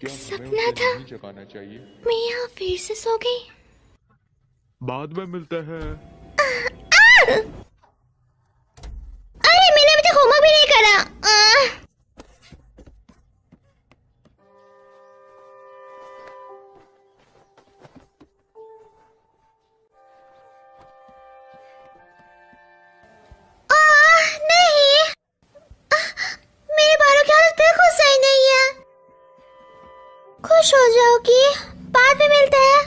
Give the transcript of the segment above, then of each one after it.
सपना था। जगाना चाहिए। मैं यहाँ फिर से सो गई। बाद में मिलते हैं। अरे मैंने अभी तक होमवर्क भी नहीं करा। नहीं, मेरे बालों की हालत बिल्कुल सही नहीं है। खुश हो जाओगी, बाद में मिलते हैं।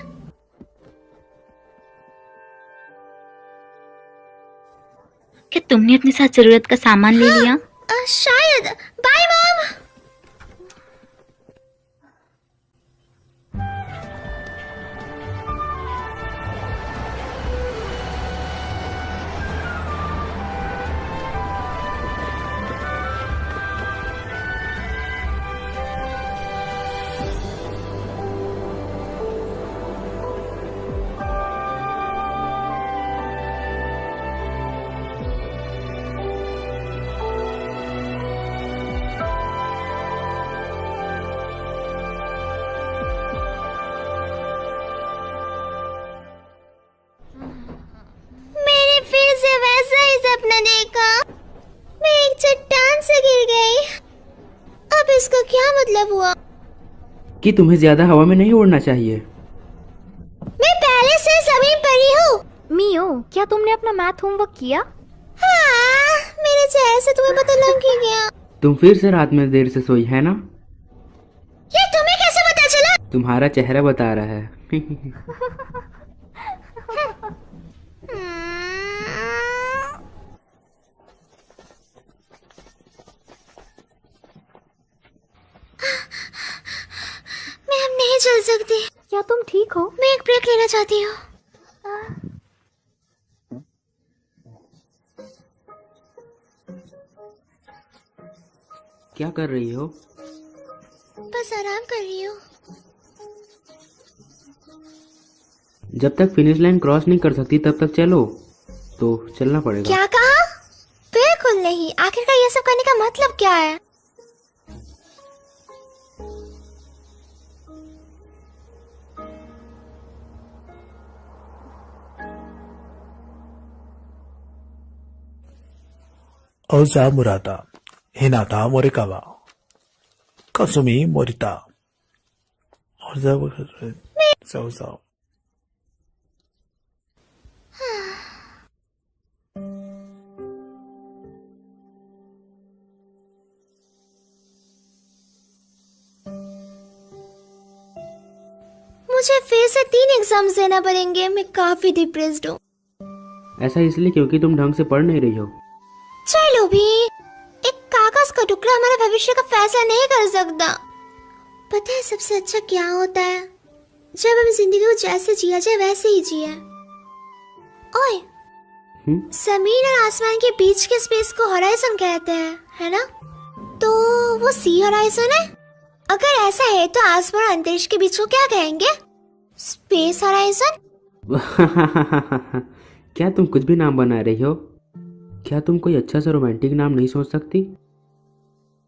क्या तुमने अपने साथ जरूरत का सामान ले लिया? शायद। Bye mom. सपना देखा, मैं एक चट्टान से गिर गई। अब इसका क्या मतलब हुआ? कि तुम्हें ज्यादा हवा में नहीं उड़ना चाहिए। मैं पहले से जमीन पर ही हूँ। मियो, क्या तुमने अपना मैथ होमवर्क किया? हाँ, मेरे चेहरे से तुम्हें पता लग ही गया। तुम फिर से रात में देर से सोई है ना? ये तुम्हें कैसे पता चला? तुम्हारा चेहरा बता रहा है। मैं अब नहीं चल सकती। क्या तुम ठीक हो? मैं एक ब्रेक लेना चाहती हूँ। क्या कर रही हो? बस आराम कर रही हूँ। जब तक फिनिश लाइन क्रॉस नहीं कर सकती तब तक चलो। तो चलना पड़ेगा। क्या कहा? बिल्कुल नहीं। आखिरकार ये सब करने का मतलब क्या है? Oza Murata, Hinata Morikawa, Kasumi Morita. So. मुझे फिर से 3 एग्जाम्स देना पड़ेंगे। मैं काफी डिप्रेस्ड हूँ। ऐसा इसलिए क्योंकि तुम ढंग से पढ़ नहीं रही हो। चलो भी, एक कागज का टुकड़ा हमारे भविष्य का फैसला नहीं कर सकता। पता है सबसे अच्छा क्या होता है? जब हम जिंदगी को जैसे जिया जाए वैसे ही जिए। ओए, जमीन और आसमान के बीच के स्पेस को हॉराइजन कहते हैं, है ना? तो वो सी हॉराइजन है। अगर ऐसा है तो आसमान और अंतरिक्ष के बीच को क्या कहेंगे? Space horizon. क्या तुम कुछ भी नाम बना रही हो? क्या तुम कोई अच्छा सा रोमांटिक नाम नहीं सोच सकती?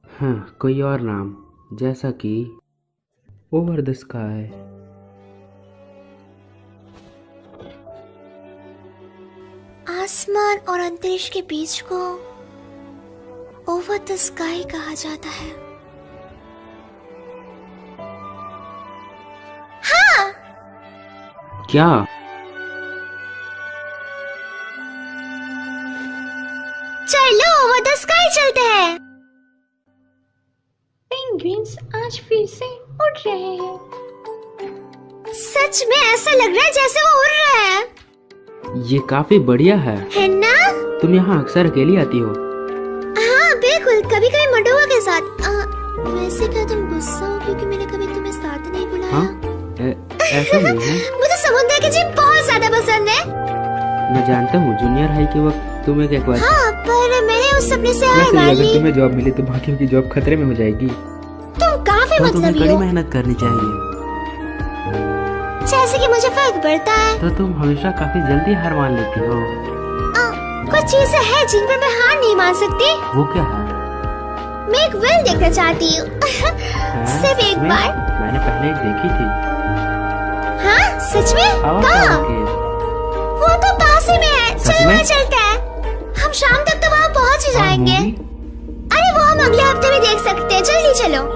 हाँ, कोई और नाम, जैसा कि ओवर द स्काई। आसमान और अंतरिक्ष के बीच को ओवर द स्काई कहा जाता है। हाँ। क्या? चलो ओवर द स्काई चलते हैं। पेंगुइन्स आज फिर से उड़ रहे हैं। सच में ऐसा लग रहा है जैसे वो उड़ रहा है। ये काफी बढ़िया है ना? तुम यहाँ अक्सर अकेली आती हो? हाँ बिल्कुल, कभी कभी मंडोवा के साथ। वैसे क्या तुम गुस्सा हो क्योंकि मैंने कभी तुम्हें साथ नहीं बुलाया? हाँ? ऐसा नहीं है। मुझे समुद्र की जीप बहुत ज्यादा पसंद है। मैं जानता हूँ जूनियर हाई के वक्त तुम एक बार। हाँ, पर मैंने उस सपने से हार वैसे मान अगर ली। तुम्हें जॉब मिली तो बाकियों की जॉब खतरे में हो जाएगी। तुम काफी तो तुम्हें मतलबी कड़ी हो। मेहनत करनी चाहिए। जैसे कि मुझे फर्क पड़ता है। तो तुम हमेशा काफी जल्दी हार मान लेती हो। कुछ चीजें हैं जिन पर मैं हार नहीं मान सकती। वो क्या है? मैं एक वेल देखना चाहती हूँ। सिर्फ एक में? बार। मैंने पहले एक देखी थी। हाँ सच में? आओ कहाँ? के। वो तो पास ही में है। सच चलो में? वहाँ चलते हैं। हम शाम तक तो वहाँ पहुँच ही और जाएंगे। मूवी? अरे वो हम अगले हफ्ते भी देख सकते हैं। जल्दी चलो।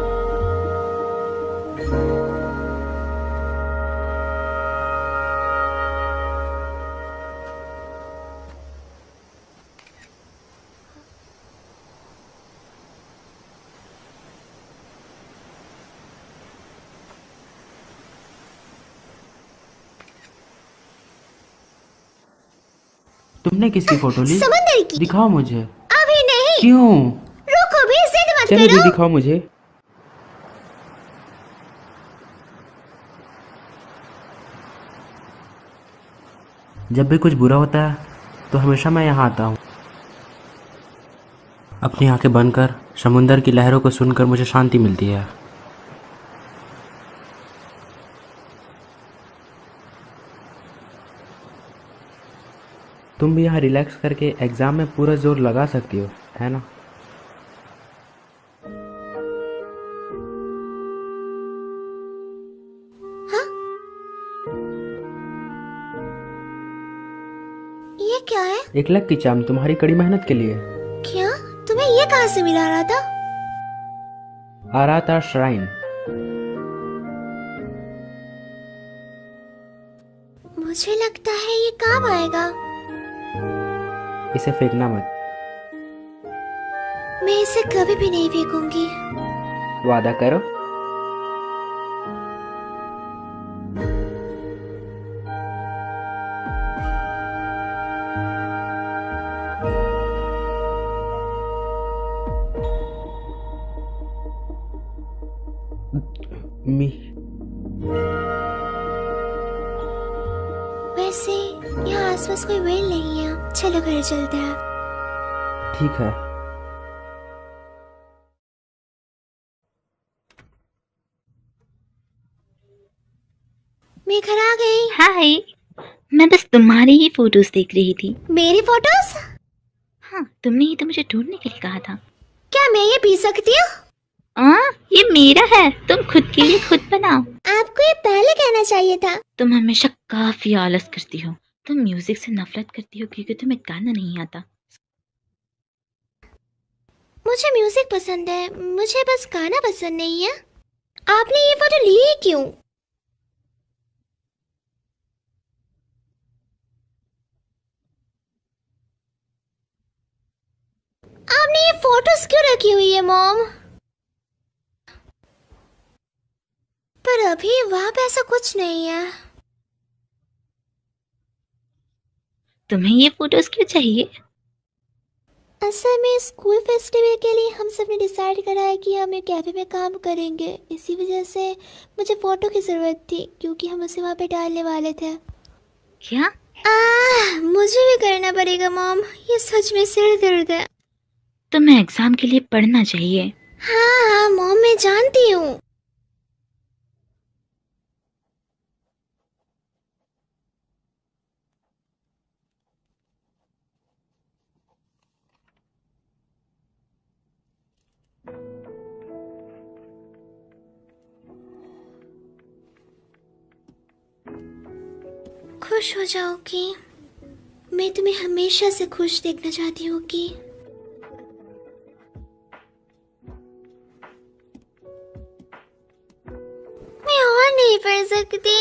तुमने किसकी फोटो ली? समंदर की। दिखाओ मुझे। अभी नहीं। क्यों? रुको भी, जिद मत चलो करो। भी दिखाओ मुझे। जब भी कुछ बुरा होता है तो हमेशा मैं यहाँ आता हूँ। अपनी आंखें बंद कर समुंदर की लहरों को सुनकर मुझे शांति मिलती है। तुम भी यहाँ रिलैक्स करके एग्जाम में पूरा जोर लगा सकती हो, है ना? ये क्या है? एक लक की चाम तुम्हारी कड़ी मेहनत के लिए। क्या? तुम्हें ये कहाँ से मिला रहा था? आराता श्राइन। मुझे लगता है ये काम आएगा। इसे फेंकना मत। मैं इसे कभी भी नहीं फेंकूंगी। वादा करो। मी वैसे यहाँ आसपास कोई वेल नहीं है। चलो घर चलते हैं। ठीक है। मैं घर आ गई। हाय, मैं बस तुम्हारी ही फोटोज देख रही थी। मेरी फोटोज? हाँ, तुमने ही तो मुझे ढूंढने के लिए कहा था। क्या मैं ये पी सकती हूँ? ये मेरा है, तुम खुद के लिए खुद बनाओ। आपको ये पहले कहना चाहिए था। तुम हमेशा काफी आलस करती हो। तुम म्यूजिक से नफरत करती हो क्योंकि तुम्हें गाना नहीं आता। मुझे म्यूजिक पसंद है, मुझे बस गाना पसंद नहीं है। आपने ये फोटो ली ही क्यों? आपने ये फोटोज क्यों रखी हुई है मॉम? पर अभी वहां पे ऐसा कुछ नहीं है। तुम्हें ये फोटोज क्यों चाहिए? असल में स्कूल फेस्टिवल के लिए हम सब ने डिसाइड करा है कि हम एक कैफे में काम करेंगे। इसी वजह से मुझे फोटो की जरूरत थी क्योंकि हम उसे वहाँ पे डालने वाले थे। क्या? मुझे भी करना पड़ेगा मॉम, ये सच में सिर दर्द है। तुम्हें एग्जाम के लिए पढ़ना चाहिए। हाँ हाँ मॉम, मैं जानती हूँ। खुश हो जाओगी। मैं तुम्हें हमेशा से खुश देखना चाहती हूँ कि मैं और नहीं पढ़ सकती।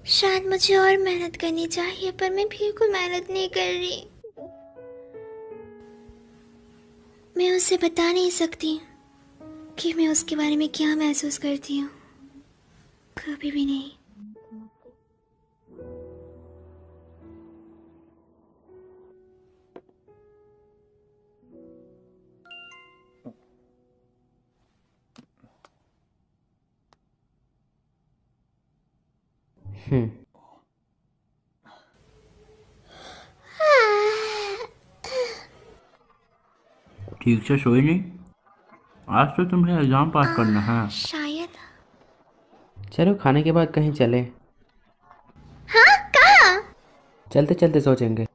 शायद मुझे और मेहनत करनी चाहिए, पर मैं बिल्कुल मेहनत नहीं कर रही। मैं उसे बता नहीं सकती कि मैं उसके बारे में क्या महसूस करती हूँ, कभी भी नहीं। ठीक से सोई नहीं? आज तो तुम्हें एग्जाम पास करना है। शायद। चलो खाने के बाद कहीं चले। हाँ, कहाँ? चलते चलते सोचेंगे।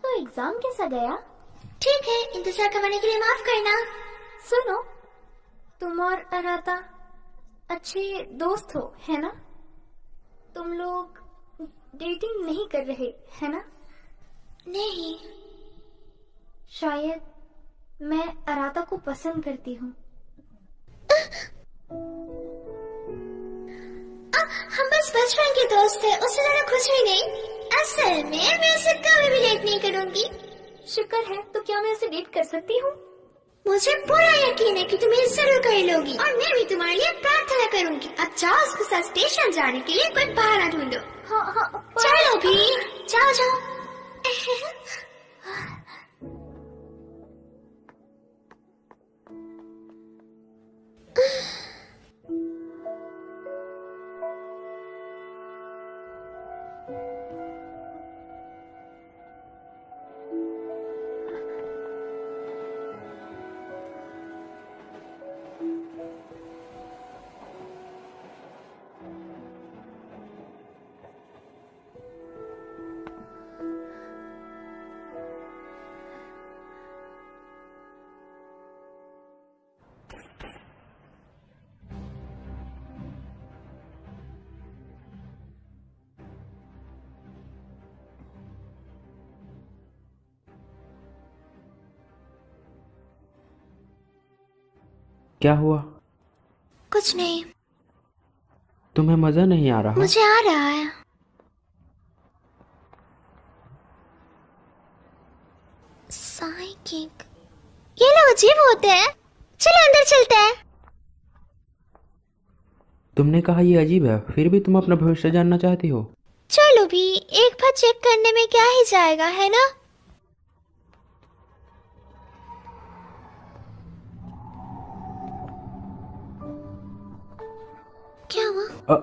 तो एग्जाम कैसा गया? ठीक है, इंतजार करवाने के लिए माफ करना। सुनो, तुम और अनाता अच्छे दोस्त हो, है ना? तुम लोग डेटिंग नहीं कर रहे, है ना? नहीं। शायद मैं अराता को पसंद करती हूँ। हम बस बचपन के दोस्त हैं, उससे ज्यादा कुछ भी नहीं। असल में मैं उसे कभी भी डेट नहीं करूंगी। शुक्र है, तो क्या मैं उसे डेट कर सकती हूँ? मुझे पूरा यकीन है कि तुम ये जरूर कर लोगी, और मैं भी तुम्हारे लिए प्रार्थना करूंगी। अब जाओ, उसके साथ स्टेशन जाने के लिए कोई बहाना ढूंढो। हाँ हाँ, चलो भी, जाओ जाओ। क्या हुआ? कुछ नहीं। तुम्हें मजा नहीं आ रहा? मुझे आ रहा है। साइकिक, ये लोग अजीब होते हैं। चलो अंदर चलते हैं। तुमने कहा ये अजीब है, फिर भी तुम अपना भविष्य जानना चाहती हो? चलो भी, एक बार चेक करने में क्या ही जाएगा, है ना? क्या हुआ?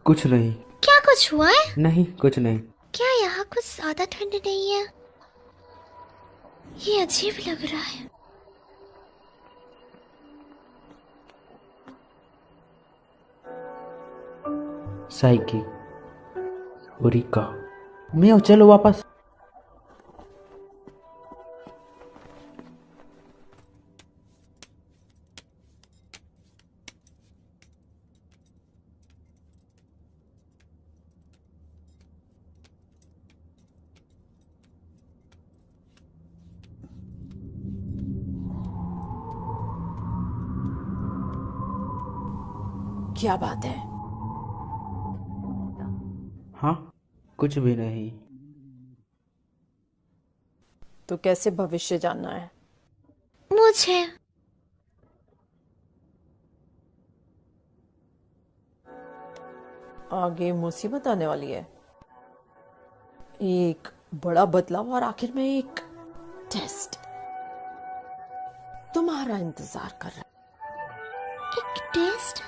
कुछ नहीं। क्या कुछ हुआ है? नहीं, कुछ नहीं। क्या यहाँ कुछ ज्यादा ठंड नहीं है? ये अजीब लग रहा है। साइकी, ओरिका, मियाओ, चलो वापस। क्या बात है? हाँ, कुछ भी नहीं। तो कैसे भविष्य जानना है? मुझे आगे मुसीबत आने वाली है। एक बड़ा बदलाव और आखिर में एक टेस्ट तुम्हारा इंतजार कर रहा है। एक टेस्ट?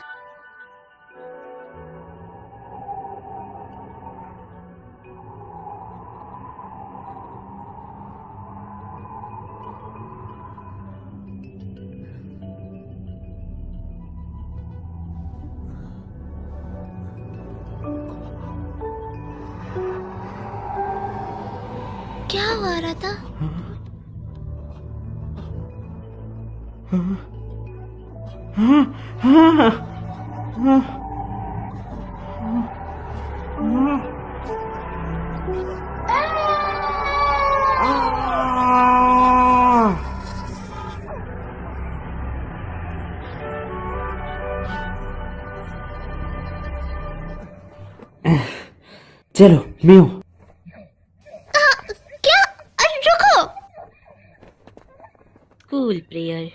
क्या हुआ रहा था? चलो मियो। क्या? अरे रुको। School prayer.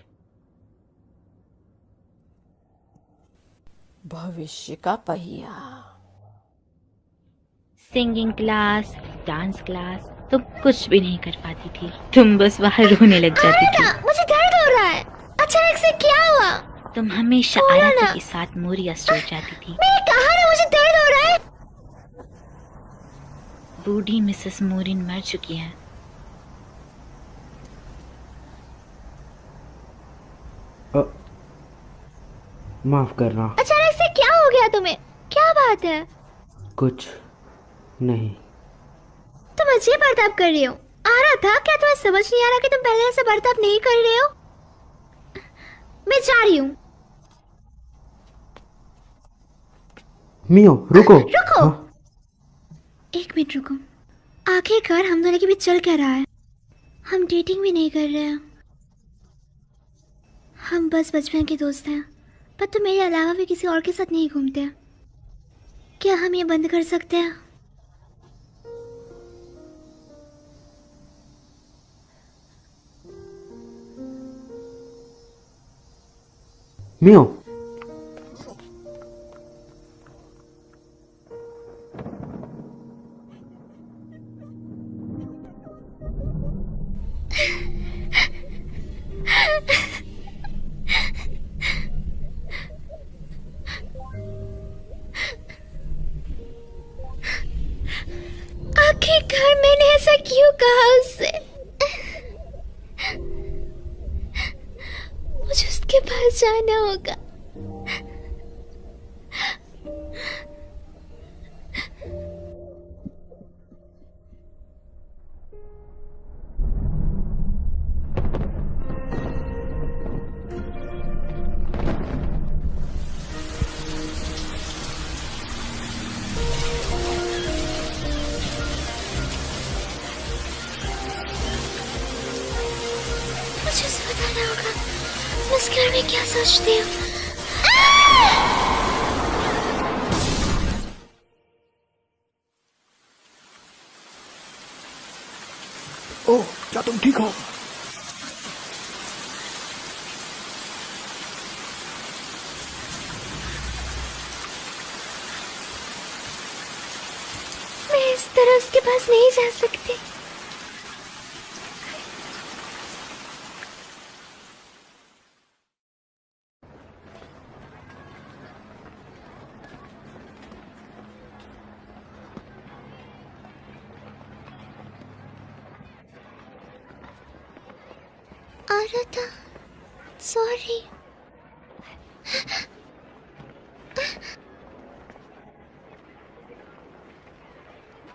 भविष्य का पहिया। सिंगिंग क्लास, डांस क्लास, तुम कुछ भी नहीं कर पाती थी। तुम बस बाहर रोने लग जाती थी। मुझे दर्द हो रहा है। अचानक से क्या हुआ? तुम हमेशा बोलो आरती ना। के साथ मोरिया स्टोर जाती थी। मैंने कहा ना मुझे दर्द हो रहा है। बूढ़ी मिसेस मोरिन मर चुकी है। माफ करना। अचानक से क्या हो गया तुम्हें? क्या बात है? कुछ नहीं। तुम अजीब बर्ताव कर रही हो। आ रहा था क्या? तुम्हें समझ नहीं आ रहा कि तुम पहले ऐसा बर्ताव नहीं कर रहे हो? मैं जा रही हूँ। मियो रुको। रुको। हाँ? एक मिनट रुको। आखिरकार हम दोनों के बीच चल क्या रहा है? हम डेटिंग भी नहीं कर रहे हैं। हम बस बचपन के दोस्त हैं। पर तुम मेरे अलावा भी किसी और के साथ नहीं घूमते। क्या हम ये बंद कर सकते हैं? मियो। आखिरकार मैंने ऐसा क्यों कहा उससे? मुझे उसके पास जाना होगा। मुझे उसे बताना होगा मैं इस घर में क्या सोचती हूँ। ओह, क्या तुम ठीक हो? मैं इस तरह उसके पास नहीं जा सकती। आरता, sorry.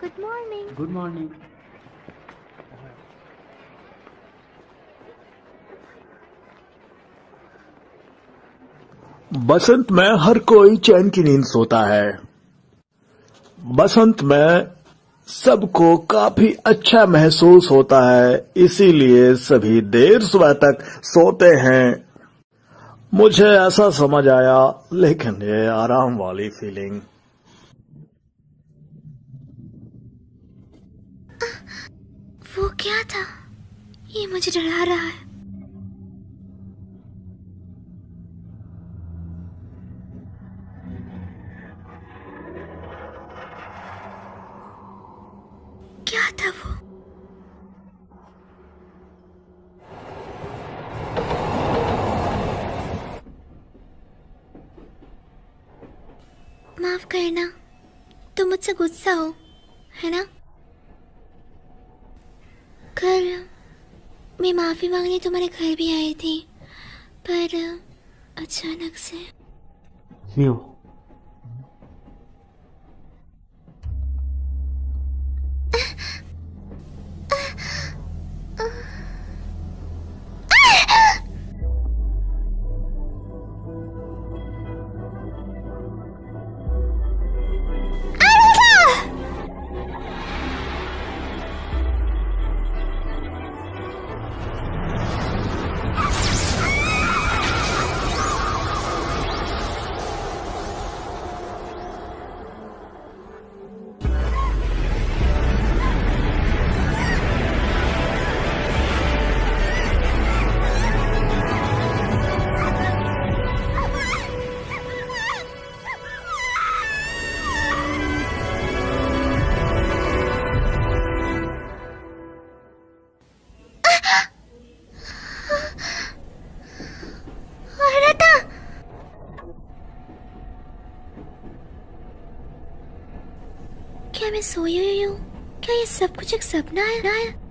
Good morning. Good morning. बसंत में हर कोई चैन की नींद सोता है। बसंत में सबको काफी अच्छा महसूस होता है, इसीलिए सभी देर सुबह तक सोते हैं। मुझे ऐसा समझ आया, लेकिन ये आराम वाली फीलिंग। वो क्या था? ये मुझे डरा रहा है। क्या था वो? माफ करना, तुम मुझसे गुस्सा हो, है ना? कल मैं माफी मांगने तुम्हारे घर भी आई थी, पर अचानक से। मियो। क्या मैं सोई हुई हूँ? क्या ये सब कुछ एक सपना है?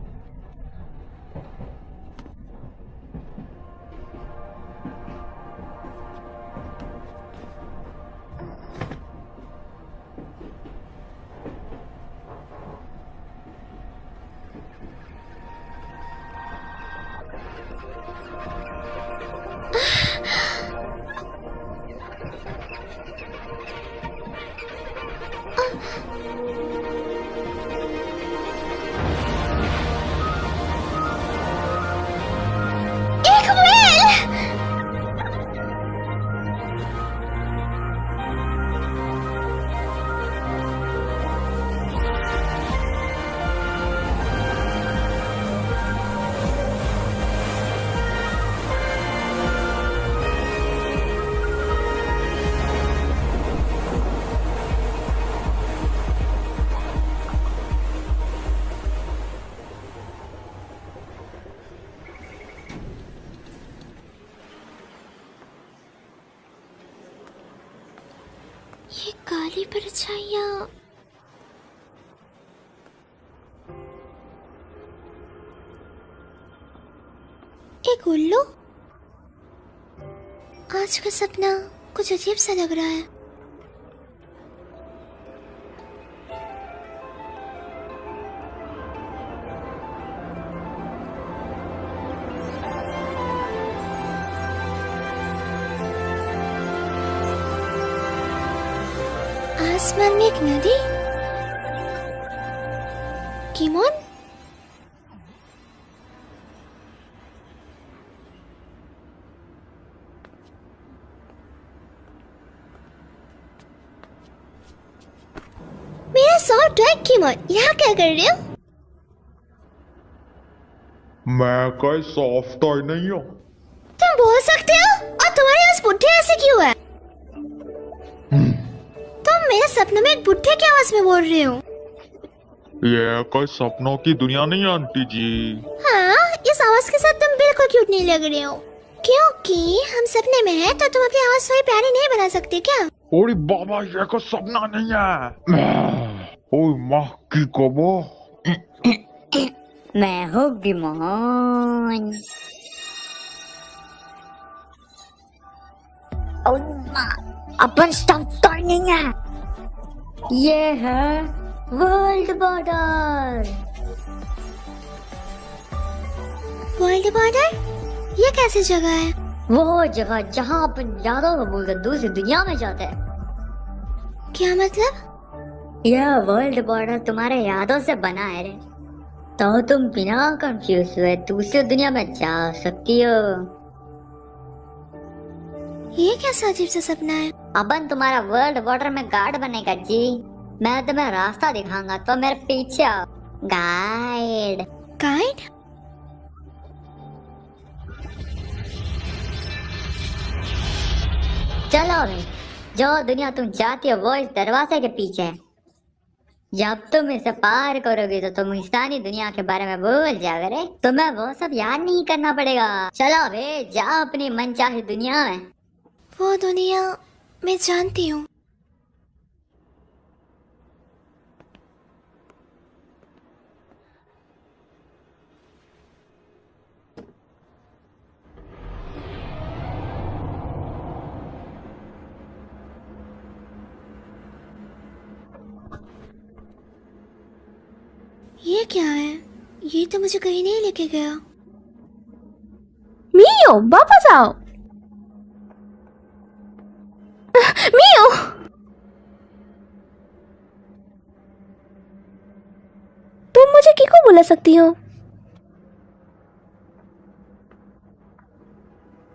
एक व्हेल! ये काली परछाइयाँ एक उल्लू। आज का सपना कुछ अजीब सा लग रहा है। आसमान में एक नदी। किमोन? मेरा सॉफ्ट टॉय किमोन, यहाँ क्या कर रहे हो? मैं कोई सॉफ्ट टॉय नहीं हूँ। तुम बोल सकते हो? और तुम्हारे पास बुढ़े ऐसे क्यों है? तुम मेरे सपनों में एक बुढ़े की आवाज में बोल रहे हो? ये कोई सपनों की दुनिया नहीं है आंटी जी। हाँ, इस आवाज के साथ तुम बिल्कुल क्यूट नहीं लग रहे हो। क्योंकि हम सपने में हैं, तो तुम अपनी आवाज थोड़ी प्यारी नहीं बना सकते क्या? ओरी बाबा, ये कोई सपना नहीं है। ओए माँ की कबो। मैं हूँ गिमोन। अपन स्टॉप नहीं है। ये है वर्ल्ड बॉर्डर। World border? ये कैसी जगह है? वो जगह जहाँ अपन यादों को भूलकर दूसरी दुनिया में जाते हैं। क्या मतलब? यह वर्ल्ड बॉर्डर तुम्हारे यादों से बना है रे, तो तुम बिना कंफ्यूज हुए दूसरी दुनिया में जा सकती हो। ये कैसा अजीब सा सपना है? अपन तुम्हारा वर्ल्ड बॉर्डर में गार्ड बनेगा जी। मैं तुम्हें रास्ता दिखाऊंगा, तो मेरे पीछे आओ। गाइड। गाइड? चलो भाई, जो दुनिया तुम चाहती हो वो इस दरवाजे के पीछे है। जब तुम इसे पार करोगे तो तुम इंसानी दुनिया के बारे में भूल जाओगे रे। तुम्हें वो सब याद नहीं करना पड़ेगा। चलो भाई, जाओ अपनी मनचाही दुनिया में। वो दुनिया मैं जानती हूँ। ये क्या है? ये तो मुझे कहीं नहीं लेके गया। मियो, वापस आओ। मियो, तुम मुझे किको बुला सकती हो?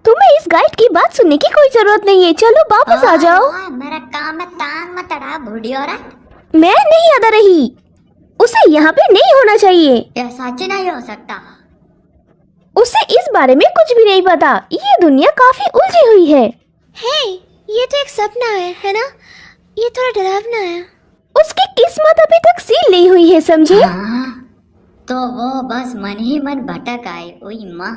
तुम्हें इस गाइड की बात सुनने की कोई जरूरत नहीं है। चलो वापस आ जाओ। मेरा काम है, टांग मत अड़ा बूढ़ी औरत। मैं नहीं अदा रही। उसे यहाँ पे नहीं होना चाहिए। यह सच नहीं हो सकता। उसे इस बारे में कुछ भी नहीं पता। ये दुनिया काफी उलझी हुई है। हे, ये तो एक सपना है ना? ये थोड़ा डरावना है। उसकी किस्मत अभी तक सील नहीं हुई है, समझे? हाँ, तो वो बस मन ही मन भटक आए। ओई माँ।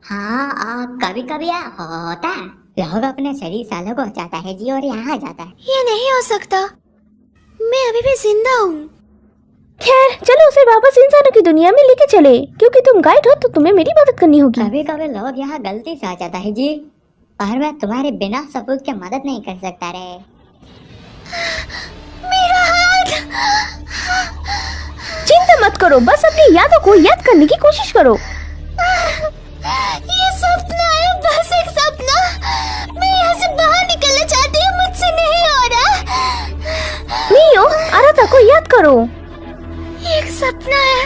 हाँ, कभी कभी होता है। लोग अपने शरीर सालों को चाहता है जी, और यहाँ आ जाता है। ये नहीं हो सकता। मैं अभी भी जिंदा हूँ। खैर चलो उसे वापस इंसानों की दुनिया में लेके चले, क्योंकि तुम गाइड हो तो तुम्हें मेरी मदद करनी होगी। कभी कभी लोग यहाँ गलती से आ जाता है जी, और मैं तुम्हारे बिना सबूत के मदद नहीं कर सकता रे। मेरा हाथ। चिंता मत करो, बस अपनी यादों को याद करने की कोशिश करो। ये सपना है, बस एक सपना। मैं यहाँ से बाहर निकलना चाहती हूँ, मुझसे नहीं हो रहा। मियो, आराता को याद करो। एक सपना है।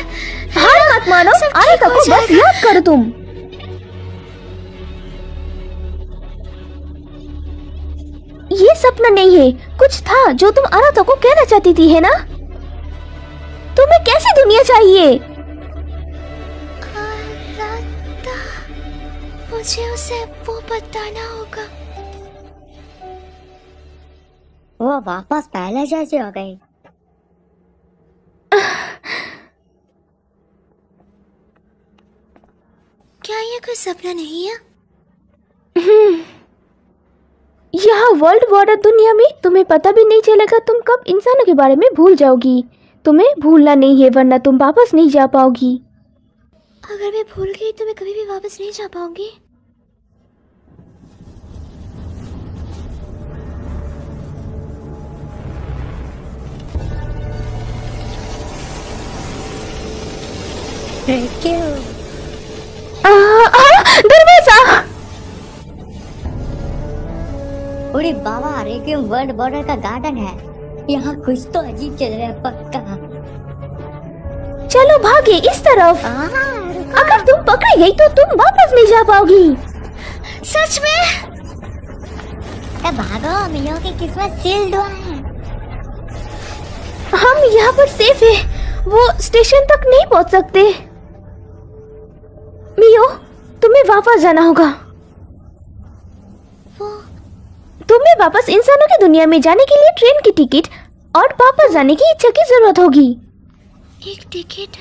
हार मत मानो, आराता को बस याद करो तुम। ये सपना नहीं है, कुछ था जो तुम आराता को कहना चाहती थी, है ना? तुम्हें कैसी दुनिया चाहिए? आराता, मुझे उसे वो बताना होगा। वो वापस पहले जैसी हो गई। क्या ये कोई सपना नहीं है? यहाँ वर्ल्ड बॉर्डर दुनिया में तुम्हें पता भी नहीं चलेगा तुम कब इंसानों के बारे में भूल जाओगी। तुम्हें भूलना नहीं है, वरना तुम वापस नहीं जा पाओगी। अगर मैं भूल गई तो मैं कभी भी वापस नहीं जा पाऊंगी। दरवाजा। अरे बाबा, रेक्यूम वर्ल्ड बॉर्डर का गार्डन है। यहाँ कुछ तो अजीब चल रहा है पक्का। चलो भागे इस तरफ। अगर तुम पकड़ी गई तो तुम वापस नहीं जा पाओगी। सच में? भागो, मियो की किस्मत सील्ड हुआ है। हम यहाँ पर सेफ है, वो स्टेशन तक नहीं पहुँच सकते। मियो, तुम्हें वापस जाना होगा। तुम्हें वापस इंसानों की दुनिया में जाने के लिए ट्रेन की टिकट और वापस जाने की इच्छा की जरूरत होगी। एक टिकट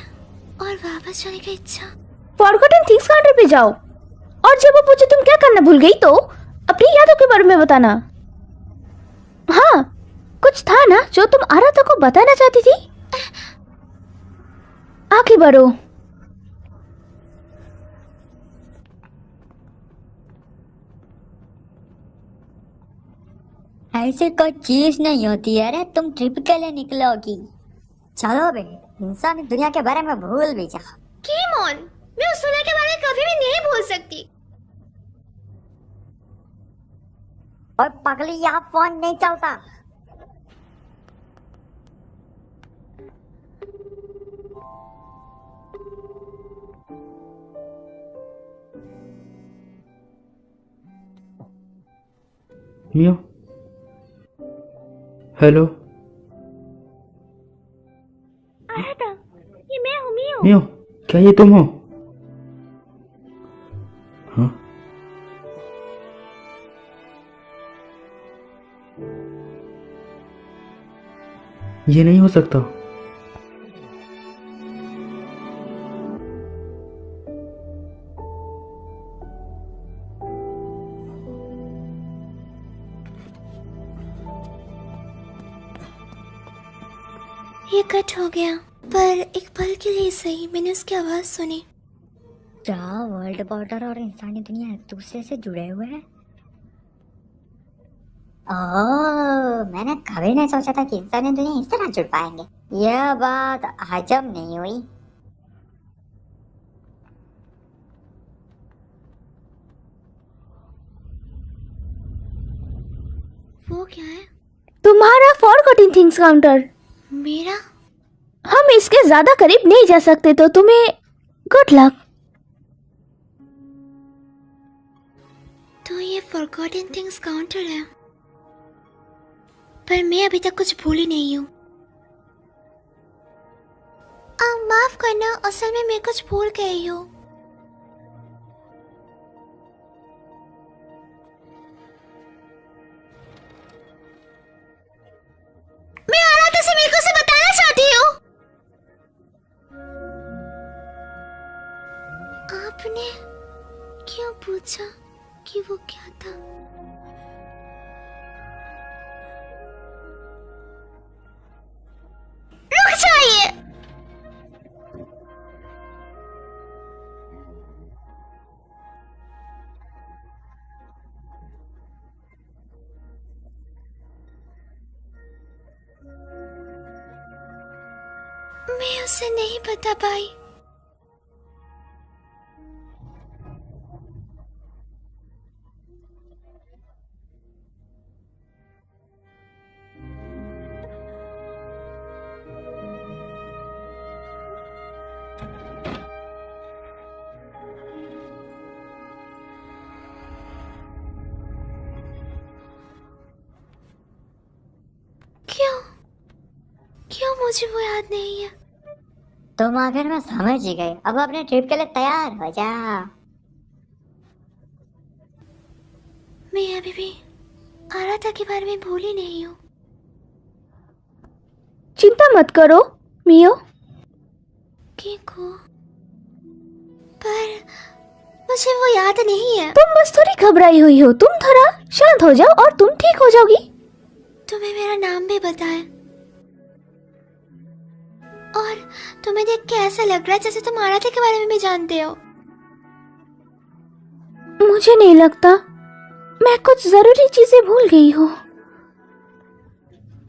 और वापस जाने की इच्छा। फॉरगॉटन थिंग्स काउंटर पे जाओ, और जब वो पूछे तुम क्या करना भूल गई तो अपनी यादों के बारे में बताना। हाँ, कुछ था ना जो तुम आराता को बताना चाहती थी। आगे बढ़ो। ऐसी कोई चीज नहीं होती है रे, तुम ट्रिप के लिए निकलोगी। चलो बे, इंसानी दुनिया के बारे में भूल भी जाओ। कीमोन, मैं उस दुनिया के बारे में कभी भी नहीं भूल सकती। और पगली, यहाँ फोन नहीं चलता। मियो, हेलो। आराता, ये मैं हूँ मियो। मियो, क्या ये तुम हो? हाँ? ये नहीं हो सकता। ये कट हो गया, पर एक पल के लिए सही मैंने उसकी आवाज सुनी। क्या वर्ल्ड बॉर्डर और इंसानी दुनिया एक दूसरे से जुड़े हुए हैं? मैंने कभी नहीं सोचा था कि इंसानी दुनिया इस तरह जुड़ पाएंगे। यह बात हजम नहीं हुई। वो क्या है? तुम्हारा फॉरगॉटन थिंग्स काउंटर। मेरा? हम इसके ज्यादा करीब नहीं जा सकते, तो तुम्हें गुड लक। तो ये फॉरगॉटन थिंग्स काउंटर है, पर मैं अभी तक कुछ भूली नहीं हूँ। माफ करना, असल में मैं कुछ भूल गई हूँ। मैं आराता से मेरे को से बताना चाहती हूँ। आपने क्यों पूछा कि वो क्या था? मैं उसे नहीं बता पाई। क्यों क्यों मुझे वो याद नहीं है? तुम आखिर में समझ ही गए। अब अपने ट्रिप के लिए तैयार हो जा। मैं अभी भी आराधा के बारे में भूली नहीं हूँ। चिंता मत करो मियो। कीको, पर मुझे वो याद नहीं है। तुम बस थोड़ी घबराई हुई हो। तुम थोड़ा शांत हो जाओ और तुम ठीक हो जाओगी। तुम्हें मेरा नाम भी बताया और तुम्हें देख के ऐसा लग रहा है जैसे तुम आराध्या के बारे में भी जानते हो। मुझे नहीं लगता। मैं कुछ जरूरी चीजें भूल गई हूँ।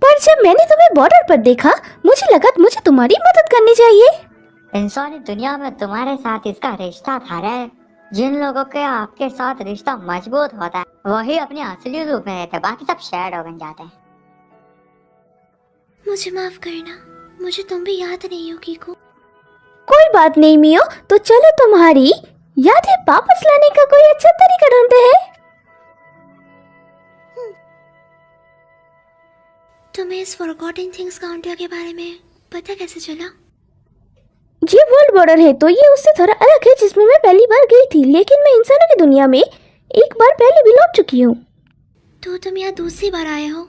पर जब मैंने तुम्हें बॉर्डर पर देखा मुझे लगा मुझे तुम्हारी मदद करनी चाहिए। इंसानी दुनिया में तुम्हारे साथ इसका रिश्ता था रे। जिन लोगों के आपके साथ रिश्ता मजबूत होता है वही अपने असली रूप में रहते, बाकी सब शैडो बन जाते हैं। मुझे माफ करना, मुझे तुम भी याद नहीं हो कीको। कोई बात नहीं मियो। तो चलो तुम्हारी यादें वापस लाने का कोई अच्छा तरीका ढूंढते हैं। तुम्हें इस फॉरगॉटन थिंग्स काउंटर के बारे में पता कैसे चला? ये वर्ल्ड बॉर्डर है तो ये उससे थोड़ा अलग है जिसमें मैं पहली बार गई थी, लेकिन मैं इंसानों की दुनिया में एक बार पहले भी लौट चुकी हूँ। तो तुम यहाँ दूसरी बार आए हो?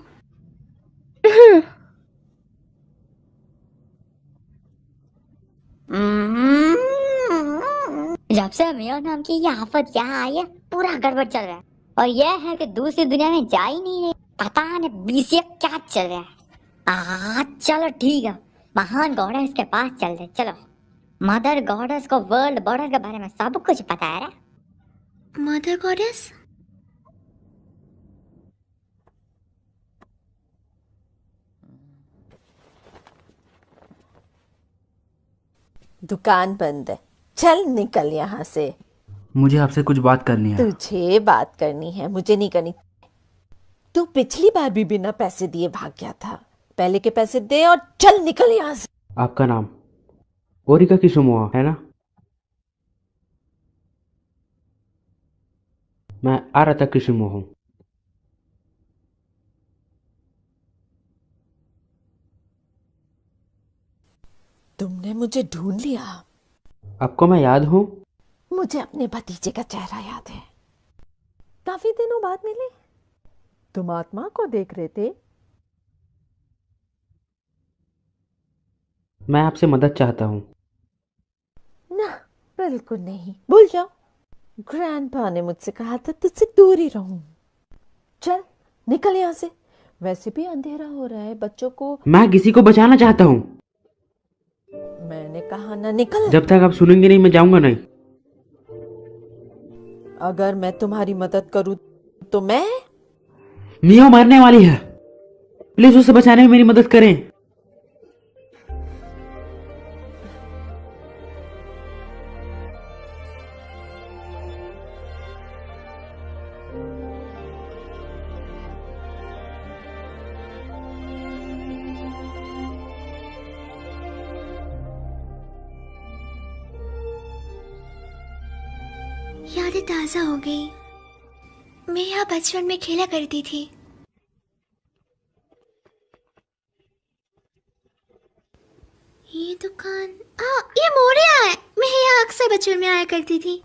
जब से मियो नाम की ये आफत यहाँ आई है पूरा गड़बड़ चल रहा है। और यह है कि दूसरी दुनिया में जा ही नहीं रही। पता नहीं बीसीए क्या चल रहा है। चलो ठीक है, महान गॉडेस के पास चलते। चलो, मदर गॉडेस को वर्ल्ड बॉर्डर के बारे में सब कुछ पता है। Mother goddess? दुकान बंद है, चल निकल यहाँ से। मुझे आपसे कुछ बात करनी है। तुझे बात करनी है, मुझे नहीं करनी। तू पिछली बार भी बिना पैसे दिए भाग गया था। पहले के पैसे दे और चल निकल यहाँ से। आपका नाम ओरिका किसुमोआ है ना? मैं आराधा किसुमोआ हूँ। तुमने मुझे ढूंढ लिया। आपको मैं याद हूँ? मुझे अपने भतीजे का चेहरा याद है। काफी दिनों बाद मिले। तुम आत्मा को देख रहे थे। मैं आपसे मदद चाहता हूँ। ना, बिल्कुल नहीं, भूल जाओ। ग्रैंडपा ने मुझसे कहा था तुझसे दूर ही रहूं। चल निकल यहाँ से। वैसे भी अंधेरा हो रहा है, बच्चों को। मैं किसी को बचाना चाहता हूँ। मैंने कहा ना निकल। जब तक आप सुनेंगे नहीं मैं जाऊंगा नहीं। अगर मैं तुम्हारी मदद करूं तो मैं। मियो मरने वाली है, प्लीज उसे बचाने में मेरी मदद करें। यादें ताजा हो गई। मैं यहाँ बचपन में खेला करती थी। ये दुकान, ये मोरिया है। मैं यहाँ अक्सर बचपन में आया करती थी।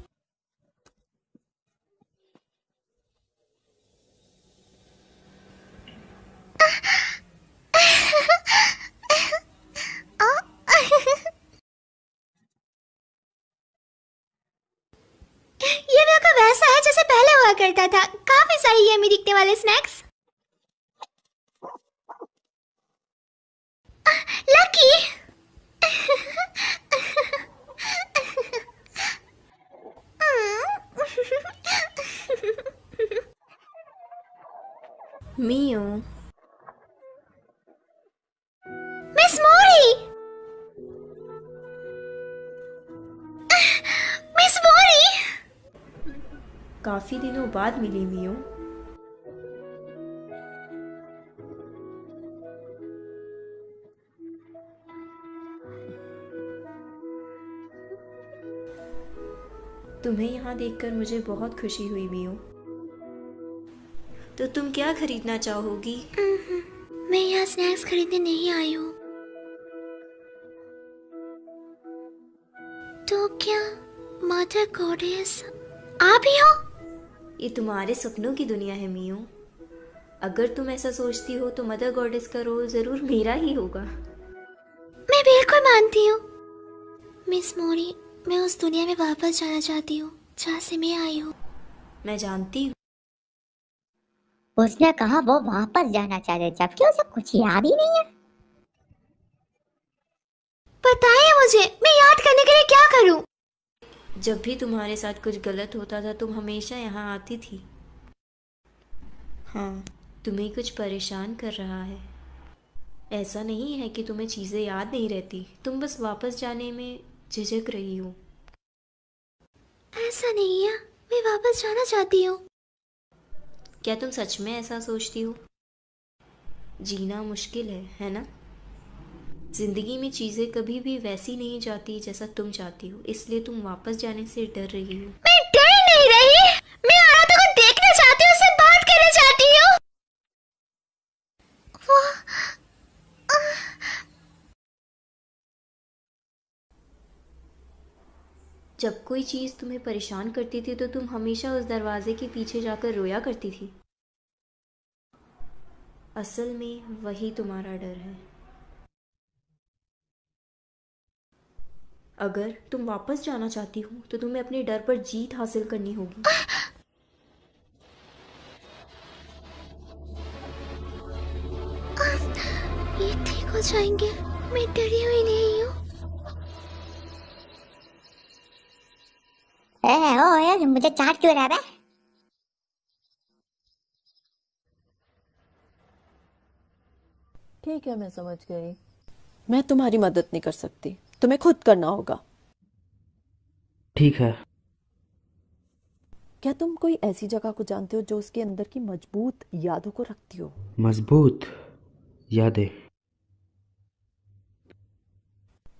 ये मेरे को वैसा है जैसे पहले हुआ करता था। काफी सारी यम्मी दिखने वाले स्नैक्स। लकी। मियो, मिस मोरी। काफी दिनों बाद मिली मियो। तुम्हें यहाँ देखकर मुझे बहुत खुशी हुई मियो। तो तुम क्या खरीदना चाहोगी? मैं यहाँ स्नैक्स खरीदने नहीं आई हूँ। तो क्या मदर गॉडेस आप ही हो? ये तुम्हारे सपनों की दुनिया है मियो। अगर तुम ऐसा सोचती हो तो मदर गॉडेस का रोल जरूर मेरा ही होगा। मैं बिल्कुल मानती हूँ मिस मोरी। मैं उस दुनिया में वापस जाना चाहती हूँ जहाँ से मैं आई हूँ। मैं जानती हूँ। उसने कहा वो वापस जाना चाहते जबकि उसे कुछ याद ही नहीं है। बताइए मुझे, मैं याद करने के लिए क्या करूँ? जब भी तुम्हारे साथ कुछ गलत होता था तुम हमेशा यहाँ आती थी। हाँ, तुम्हें कुछ परेशान कर रहा है। ऐसा नहीं है कि तुम्हें चीज़ें याद नहीं रहती, तुम बस वापस जाने में झिझक रही हो। ऐसा नहीं है, मैं वापस जाना चाहती हूँ। क्या तुम सच में ऐसा सोचती हो? जीना मुश्किल है ना? जिंदगी में चीजें कभी भी वैसी नहीं जाती जैसा तुम चाहती हो, इसलिए तुम वापस जाने से डर रही हो। मैं डर नहीं रही, मैं आराधा को देखना चाहती हूँ, उससे बात करना चाहती हूँ। जब कोई चीज तुम्हें परेशान करती थी तो तुम हमेशा उस दरवाजे के पीछे जाकर रोया करती थी। असल में वही तुम्हारा डर है। अगर तुम वापस जाना चाहती हो तो तुम्हें अपने डर पर जीत हासिल करनी होगी। ये ठीक हो जाएंगे, मैं डरी हुई नहीं हूँ। ओ यार मुझे चाट क्यों रहा है? ठीक है, मैं समझ गई। मैं तुम्हारी मदद नहीं कर सकती, तुम्हें खुद करना होगा। ठीक है। क्या तुम कोई ऐसी जगह को जानते हो जो उसके अंदर की मजबूत यादों को रखती हो? मजबूत यादें?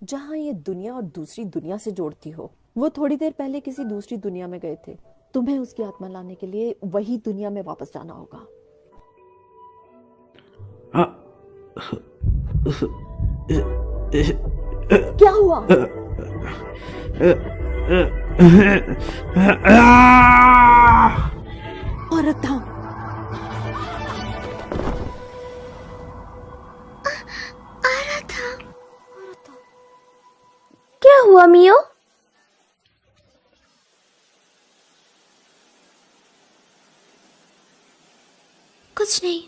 जहाँ ये दुनिया और दूसरी दुनिया से जोड़ती हो। वो थोड़ी देर पहले किसी दूसरी दुनिया में गए थे, तुम्हें उसकी आत्मा लाने के लिए वही दुनिया में वापस जाना होगा। क्या हुआ? औरत था। क्या हुआ मियो? कुछ नहीं।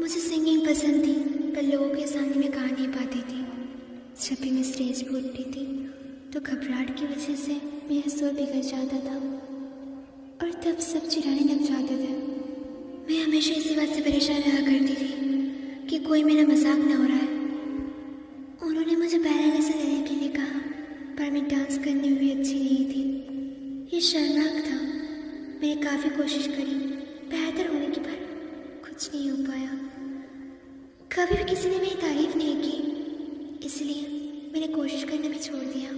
मुझे सिंगिंग पसंद थी, पर लोगों के सामने मैं गा नहीं पाती थी। जब भी मैं स्टेज पर उठती थी तो घबराहट की वजह से मेरा सुर बिगड़ जाता था और तब सब चिढ़ाने लग जाते थे। मैं हमेशा इसी बात से परेशान रहा करती थी कि कोई मेरा मजाक न हो रहा है। उन्होंने मुझे बैले लेसन लेने के लिए कहा, पर मैं डांस करने में भी अच्छी नहीं थी। ये शर्मनाक था। मैंने काफ़ी कोशिश करी बेहतर होने की, पर कुछ नहीं हो पाया। कभी भी किसी ने मेरी तारीफ नहीं की, इसलिए मैंने कोशिश करना भी छोड़ दिया।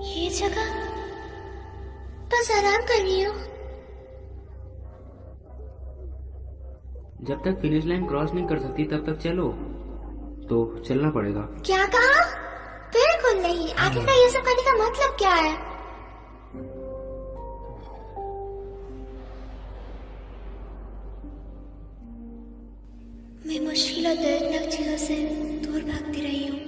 ये जगह बस आराम कर रही हूँ। जब तक फिनिश लाइन क्रॉस नहीं कर सकती तब तक चलो। तो चलना पड़ेगा। क्या कहा? बिल्कुल नहीं। आखिरकार ये सब करने का मतलब क्या है? मैं मुश्किल और दर्दनाक चीजों से दूर भागती रही हूँ।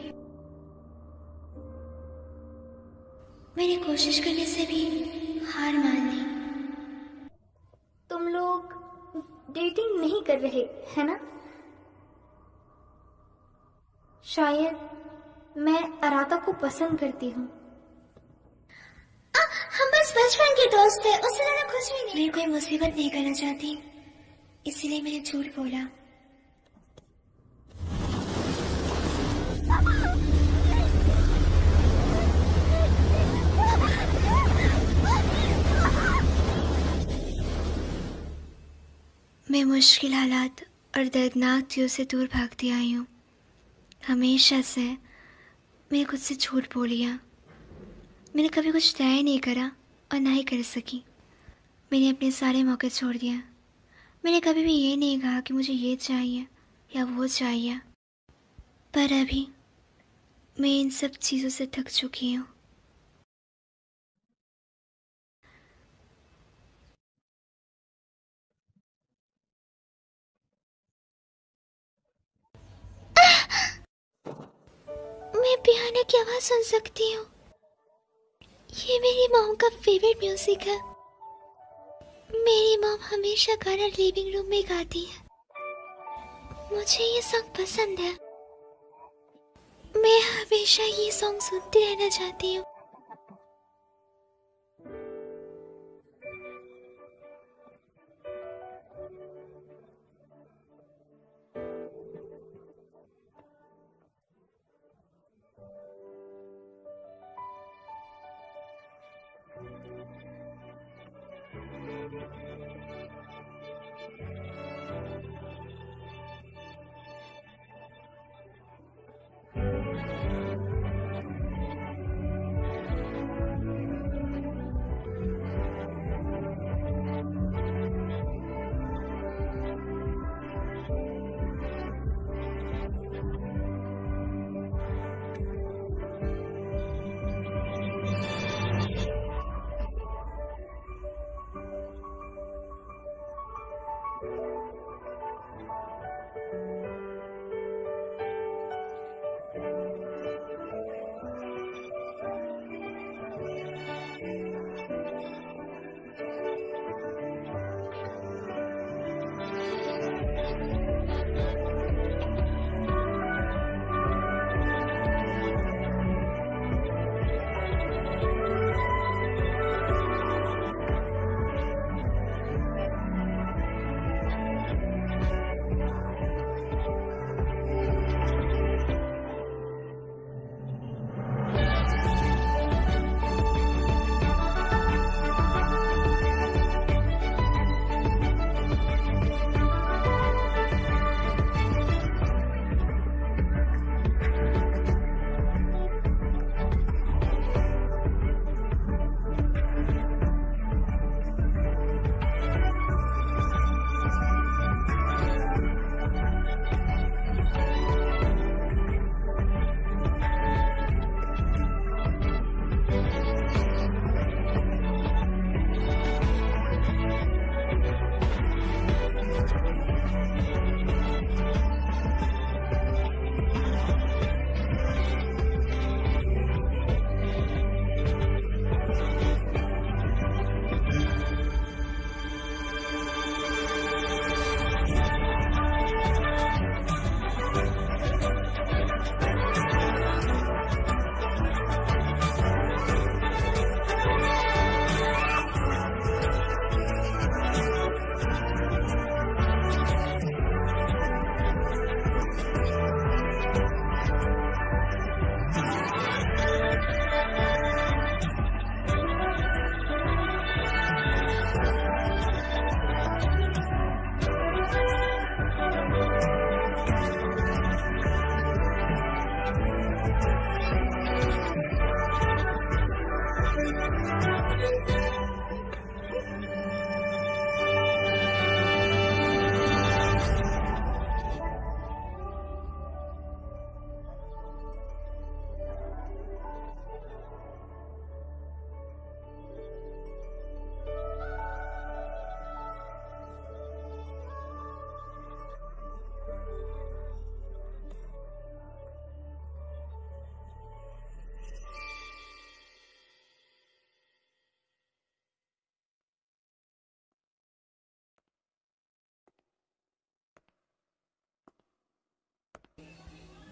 मैंने कोशिश करने से भी हार मान ली। तुम लोग डेटिंग नहीं कर रहे है ना? शायद मैं अराता को पसंद करती हूँ। हम बस बचपन के दोस्त थे, उससे ज्यादा कुछ भी नहीं। मैं कोई मुसीबत नहीं करना चाहती, इसीलिए मैंने झूठ बोला। मैं मुश्किल हालात और दर्दनाक चीज़ों से दूर भागती आई हूँ। हमेशा से मैंने खुद से झूठ बोलिया। मैंने कभी कुछ तय नहीं करा और ना ही कर सकी। मैंने अपने सारे मौके छोड़ दिए। मैंने कभी भी ये नहीं कहा कि मुझे ये चाहिए या वो चाहिए। पर अभी मैं इन सब चीज़ों से थक चुकी हूँ। मैं पियानो की आवाज़ सुन सकती हूँ। ये मेरी मॉम का फेवरेट म्यूजिक है। मेरी मॉम हमेशा गाना लिविंग रूम में गाती है। मुझे ये सॉन्ग पसंद है। मैं हमेशा ये सॉन्ग सुनती रहना चाहती हूँ।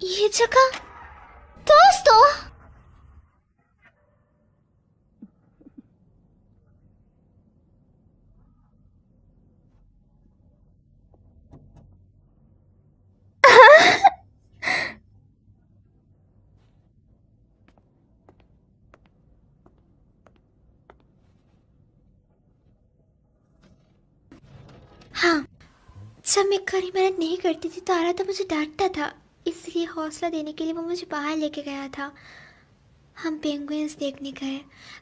ये जगह दोस्तों। हाँ, जब मैं कड़ी मेहनत नहीं करती थी तो आराधा मुझे डांटता था, इसलिए हौसला देने के लिए वो मुझे बाहर लेके गया था। हम पेंगुइन्स देखने गए,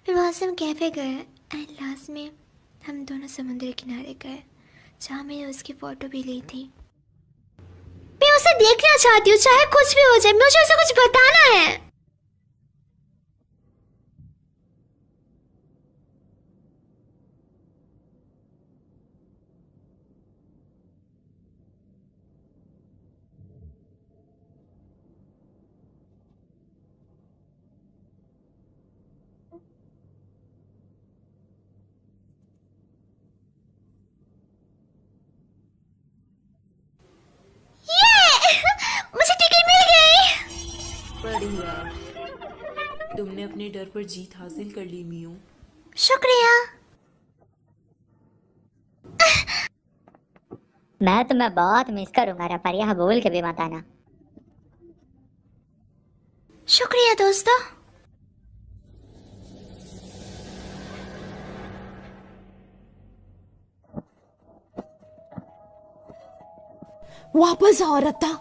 फिर वहाँ से हम कैफे गए एंड लास्ट में हम दोनों समुद्र किनारे गए जहाँ मैंने उसकी फ़ोटो भी ली थी। मैं उसे देखना चाहती हूँ, चाहे कुछ भी हो जाए, मुझे उसे कुछ बताना है। मुझे टिकट मिल गई। बढ़िया, तुमने अपने डर पर जीत हासिल कर ली मियो। शुक्रिया। मैं तुम्हें बहुत मिस करूंगा रफरिया, बोल के भी मत आना। शुक्रिया दोस्तों। वापस आओ रत्ता,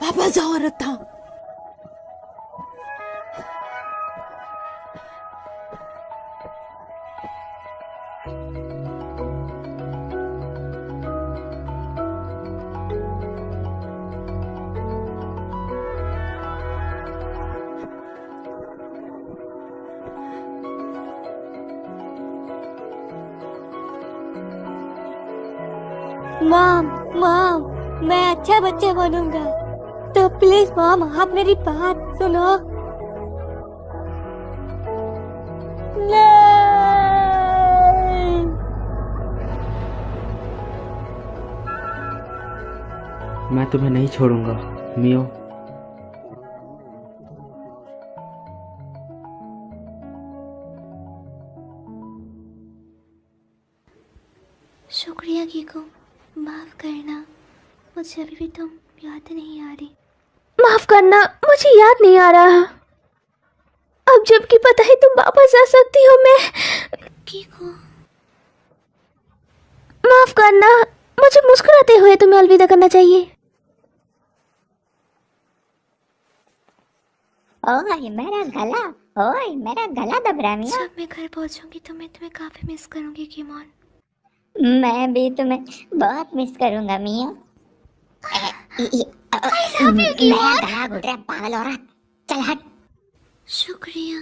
वापस आओ रत्ता। मॉम, मैं अच्छा बच्चा बनूंगा, तो प्लीज मॉम आप मेरी बात सुनो। नहीं। मैं तुम्हें नहीं छोड़ूंगा मियो। शुक्रिया कीको, माफ करना, मुझे अभी भी तुम याद नहीं आ रही। माफ करना, मुझे याद नहीं आ रहा। अब जबकि पता है तुम वापस आ सकती हो, मैं कीको। माफ करना, मुझे मुस्कुराते हुए तुम्हें अलविदा करना चाहिए। ओए मेरा गला, ओए मेरा गला दब रहा है मिया। जब मैं घर पहुंचूंगी तो मैं तुम्हें काफी मिस करूंगी कीमोन। मैं भी तुम्हें बहुत मिस करूंगा मिया। Love you कीमोन। मेरा गला घुट रहा पागल औरत, चल हट। शुक्रिया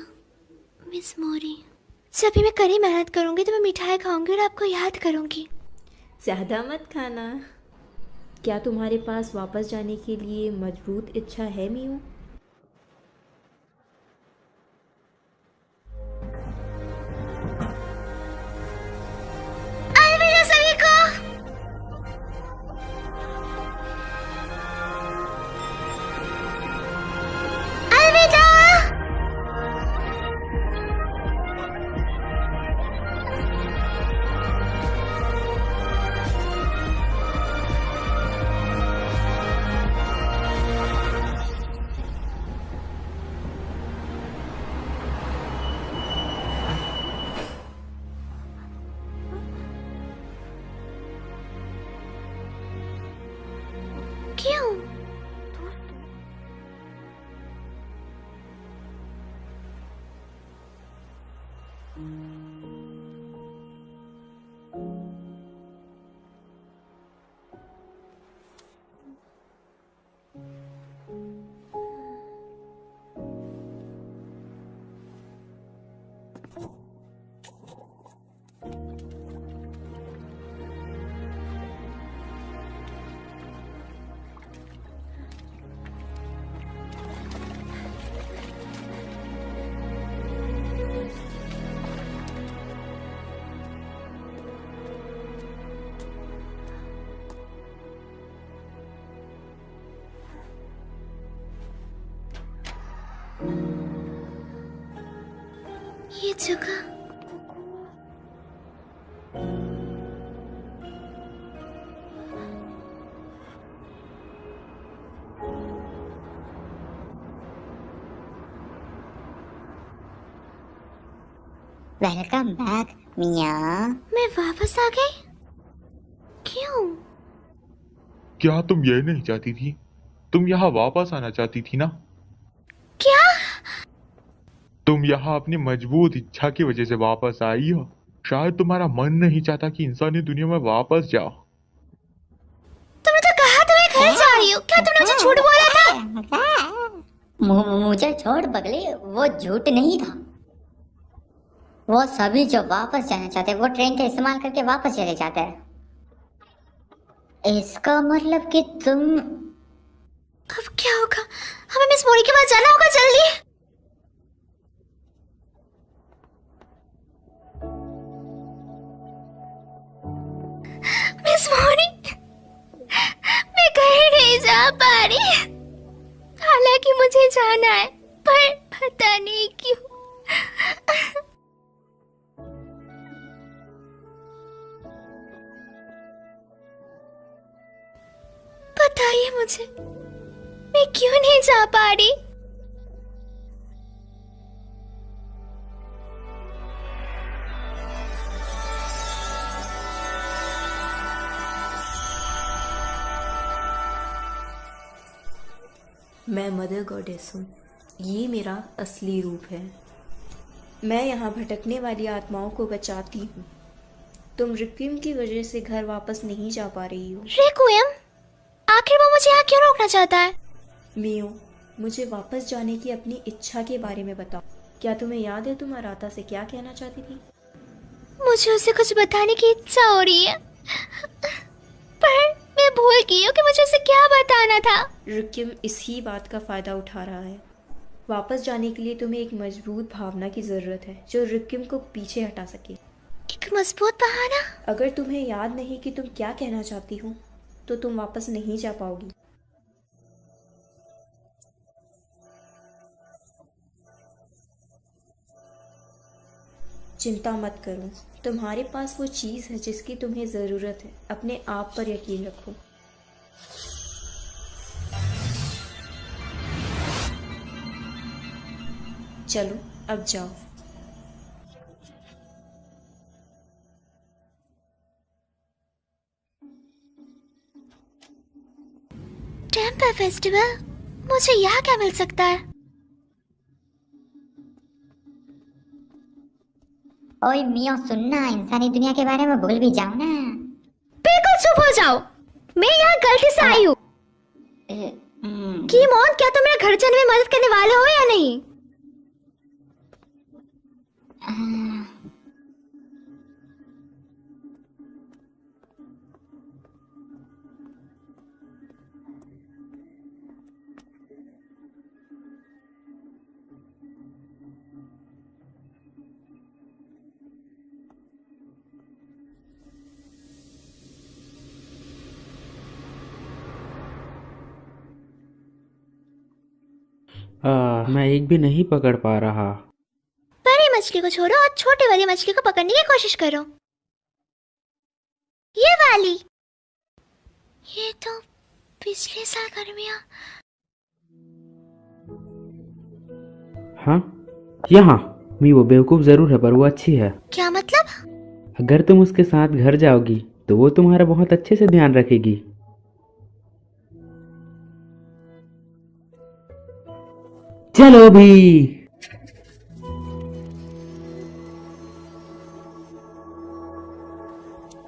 मिस मोरी। जब भी मैं कड़ी मेहनत करूंगी तो मैं मिठाई खाऊंगी और आपको याद करूंगी। ज़्यादा मत खाना। क्या तुम्हारे पास वापस जाने के लिए मजबूत इच्छा है मियो? अलविदा सभी को। अलविदा। क्यों? ये जगह वेलकम बैक मियाँ। मैं वापस आ गई? क्यों? क्या तुम ये नहीं चाहती थी? तुम यहाँ वापस आना चाहती थी ना? क्या? तुम यहाँ अपनी मजबूत इच्छा की वजह से वापस आई हो। शायद तुम्हारा मन नहीं चाहता कि इंसानी दुनिया में वापस जाओ। तुमने तो कहा तुम्हें घर जा रही हो। क्या तुमने मुझे झूठ बोला था? मुझे छोड़ पगली, वो झूठ नहीं था। वो सभी जो वापस जाना चाहते हैं वो ट्रेन का इस्तेमाल करके वापस चले जाते हैं। इसका मतलब कि तुम। अब क्या होगा? हमें मिस मोरी के पास जाना होगा जल्दी। मिस मोरी, मैं कहीं नहीं जा पा रही। हालांकि मुझे जाना है, पर पता नहीं क्यों। बताइए मुझे, मैं क्यों नहीं जा पा रही? मैं मदर गॉडेस हूँ। ये मेरा असली रूप है। मैं यहाँ भटकने वाली आत्माओं को बचाती हूँ। तुम रिक्विम की वजह से घर वापस नहीं जा पा रही हो। रिक्विम? आखिर वो मुझे यहाँ क्यों रोकना चाहता है? मियो, मुझे वापस जाने की अपनी इच्छा के बारे में बताओ। क्या तुम्हें याद है तुम अराता से क्या कहना चाहती थी? मुझे उसे कुछ बताने की इच्छा हो रही है, पर मैं भूल गई हूँ कि मुझे उसे क्या बताना था। रिक्विम इसी बात का फायदा उठा रहा है। वापस जाने के लिए तुम्हें एक मजबूत भावना की जरूरत है जो रिक्विम को पीछे हटा सके। एक मजबूत बहाना? अगर तुम्हें याद नहीं कि तुम क्या कहना चाहती हो तो तुम वापस नहीं जा पाओगी। चिंता मत करो, तुम्हारे पास वो चीज़ है जिसकी तुम्हें ज़रूरत है। अपने आप पर यकीन रखो। चलो अब जाओ। Temple festival? मुझे यहाँ क्या मिल सकता है? ओए मियो सुनना, इंसानी दुनिया के बारे में भूल भी जाओ ना। बिल्कुल चुप हो जाओ। मैं यहाँ गलती से आई हूँ। कीमोन, क्या तुम मेरे घर जाने में मदद करने वाले हो या नहीं? मैं एक भी नहीं पकड़ पा रहा। बड़ी मछली को छोड़ो और छोटी वाली मछली को पकड़ने की कोशिश करो। ये वाली। ये तो पिछले साल गर्मियाँ। हाँ, यहाँ मी वो बेवकूफ जरूर है पर वो अच्छी है। क्या मतलब? अगर तुम उसके साथ घर जाओगी तो वो तुम्हारा बहुत अच्छे से ध्यान रखेगी। चलो भी।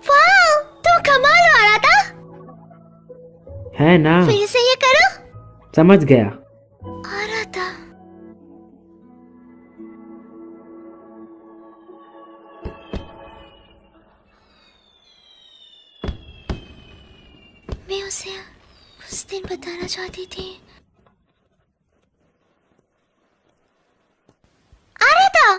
वाह, तो कमाल वाला था। है ना? फिर से ये करो। समझ गया। आ रहा था। मैं उसे उस दिन बताना चाहती थी। आ रहा था।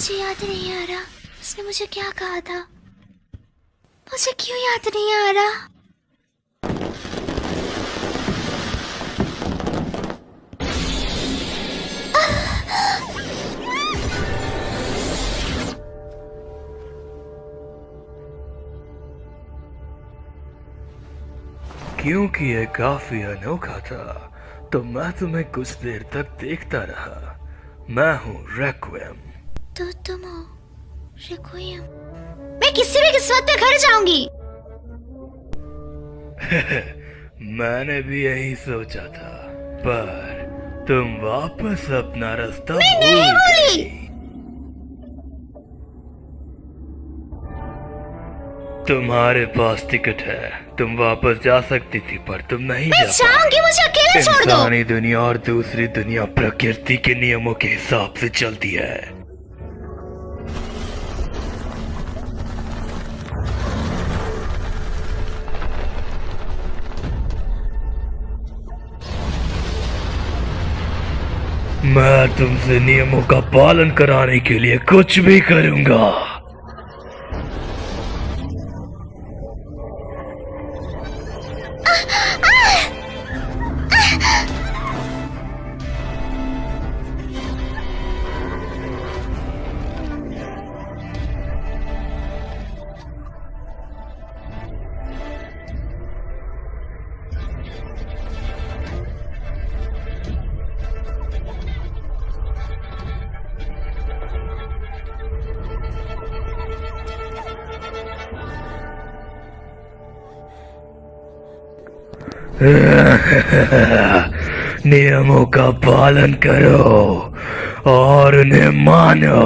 मुझे याद नहीं आ रहा उसने मुझे क्या कहा था। मुझे क्यों याद नहीं आ रहा? क्योंकि ये काफी अनोखा था तो मैं तुम्हें कुछ देर तक देखता रहा। मैं हूँ रेक्विएम। तो तुम हो रेक्विएम? मैं किसी भी किस्मत में घर जाऊंगी। मैंने भी यही सोचा था पर तुम वापस अपना रास्ता मैं नहीं भूली। तुम्हारे पास टिकट है, तुम वापस जा सकती थी पर तुम नहीं मैं जाऊंगी, मुझे अकेले छोड़ दो। इंसानी दुनिया और दूसरी दुनिया प्रकृति के नियमों के हिसाब से चलती है। मैं तुमसे नियमों का पालन कराने के लिए कुछ भी करूंगा। नियमों का पालन करो और उन्हें मानो।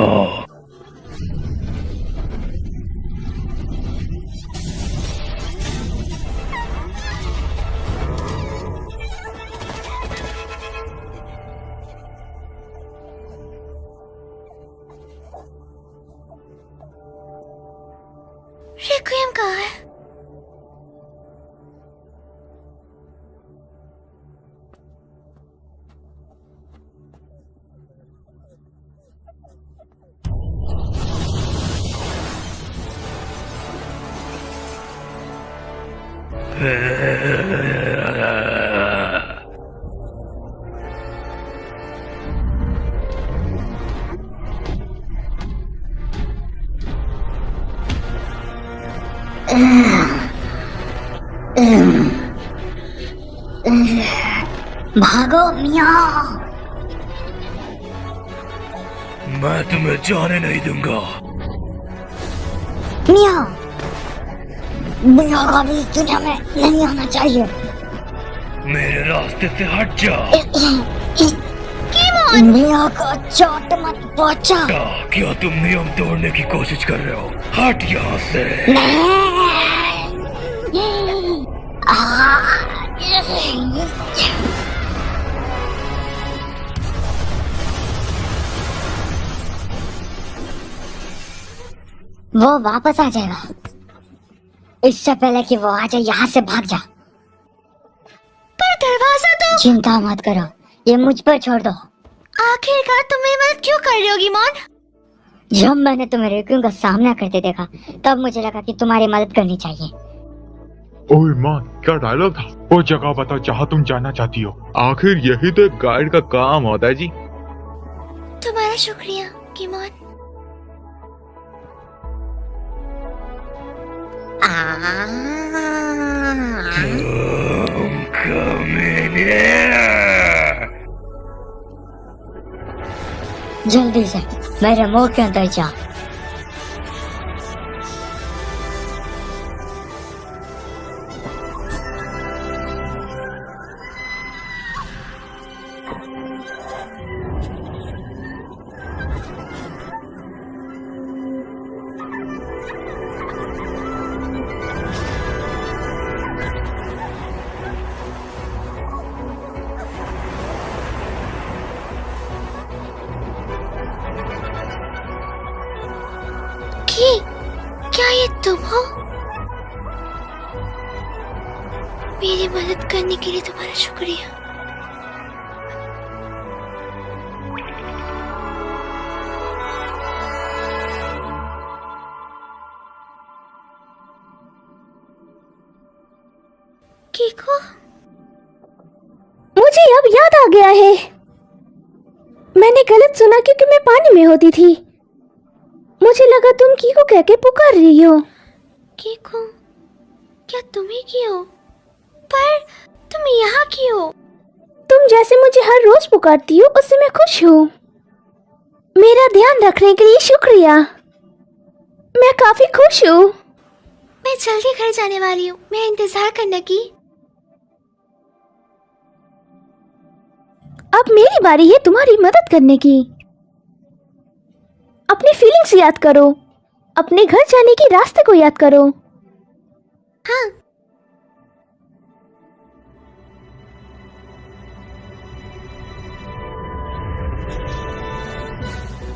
रेक्विएम कहाँ है? भागो मियाँ। मैं तुम्हें जाने नहीं दूंगा। मियाँ, मियाँ का भी इस दुनिया में नहीं आना चाहिए। मेरे रास्ते से हट जा। मियाँ का चोट मत पहुँचा। क्या तुम नियम तोड़ने की कोशिश कर रहे हो? हट यहाँ से। वो वापस आ जाएगा। इससे पहले कि वो आ जाए यहाँ से भाग जा। पर दरवाजा तो। चिंता मत करो, ये मुझ पर छोड़ दो। आखिरकार तुम मेरी मदद क्यों कर रही हो गिमोन? जब मैंने तुम्हें रेक्विएम का सामना करते देखा तब मुझे लगा कि तुम्हारी मदद करनी चाहिए। ओए मां, क्या डायलॉग था? वो जगह बताओ जहाँ तुम जाना चाहती हो। आखिर यही तो एक गाइड का काम होता है जी। तुम्हारा शुक्रिया गिमोन। जल्दी से मेरे मुंह के अंदर जा। क्या ये तुम हो? मेरी मदद करने के लिए तुम्हारा शुक्रिया। कीको, मुझे अब याद आ गया है, मैंने गलत सुना क्योंकि मैं पानी में होती थी। मुझे लगा तुम कीको कह के पुकार रही हो। कीको, क्या तुम ही की हो? पर तुम यहाँ की हो? तुम जैसे मुझे हर रोज पुकारती हो उससे मैं खुश हूँ। मेरा ध्यान रखने के लिए शुक्रिया, मैं काफी खुश हूँ। मैं जल्दी घर जाने वाली हूँ, मैं इंतजार करने की। अब मेरी बारी है तुम्हारी मदद करने की। अपनी फीलिंग्स याद करो, अपने घर जाने के रास्ते को याद करो। हाँ।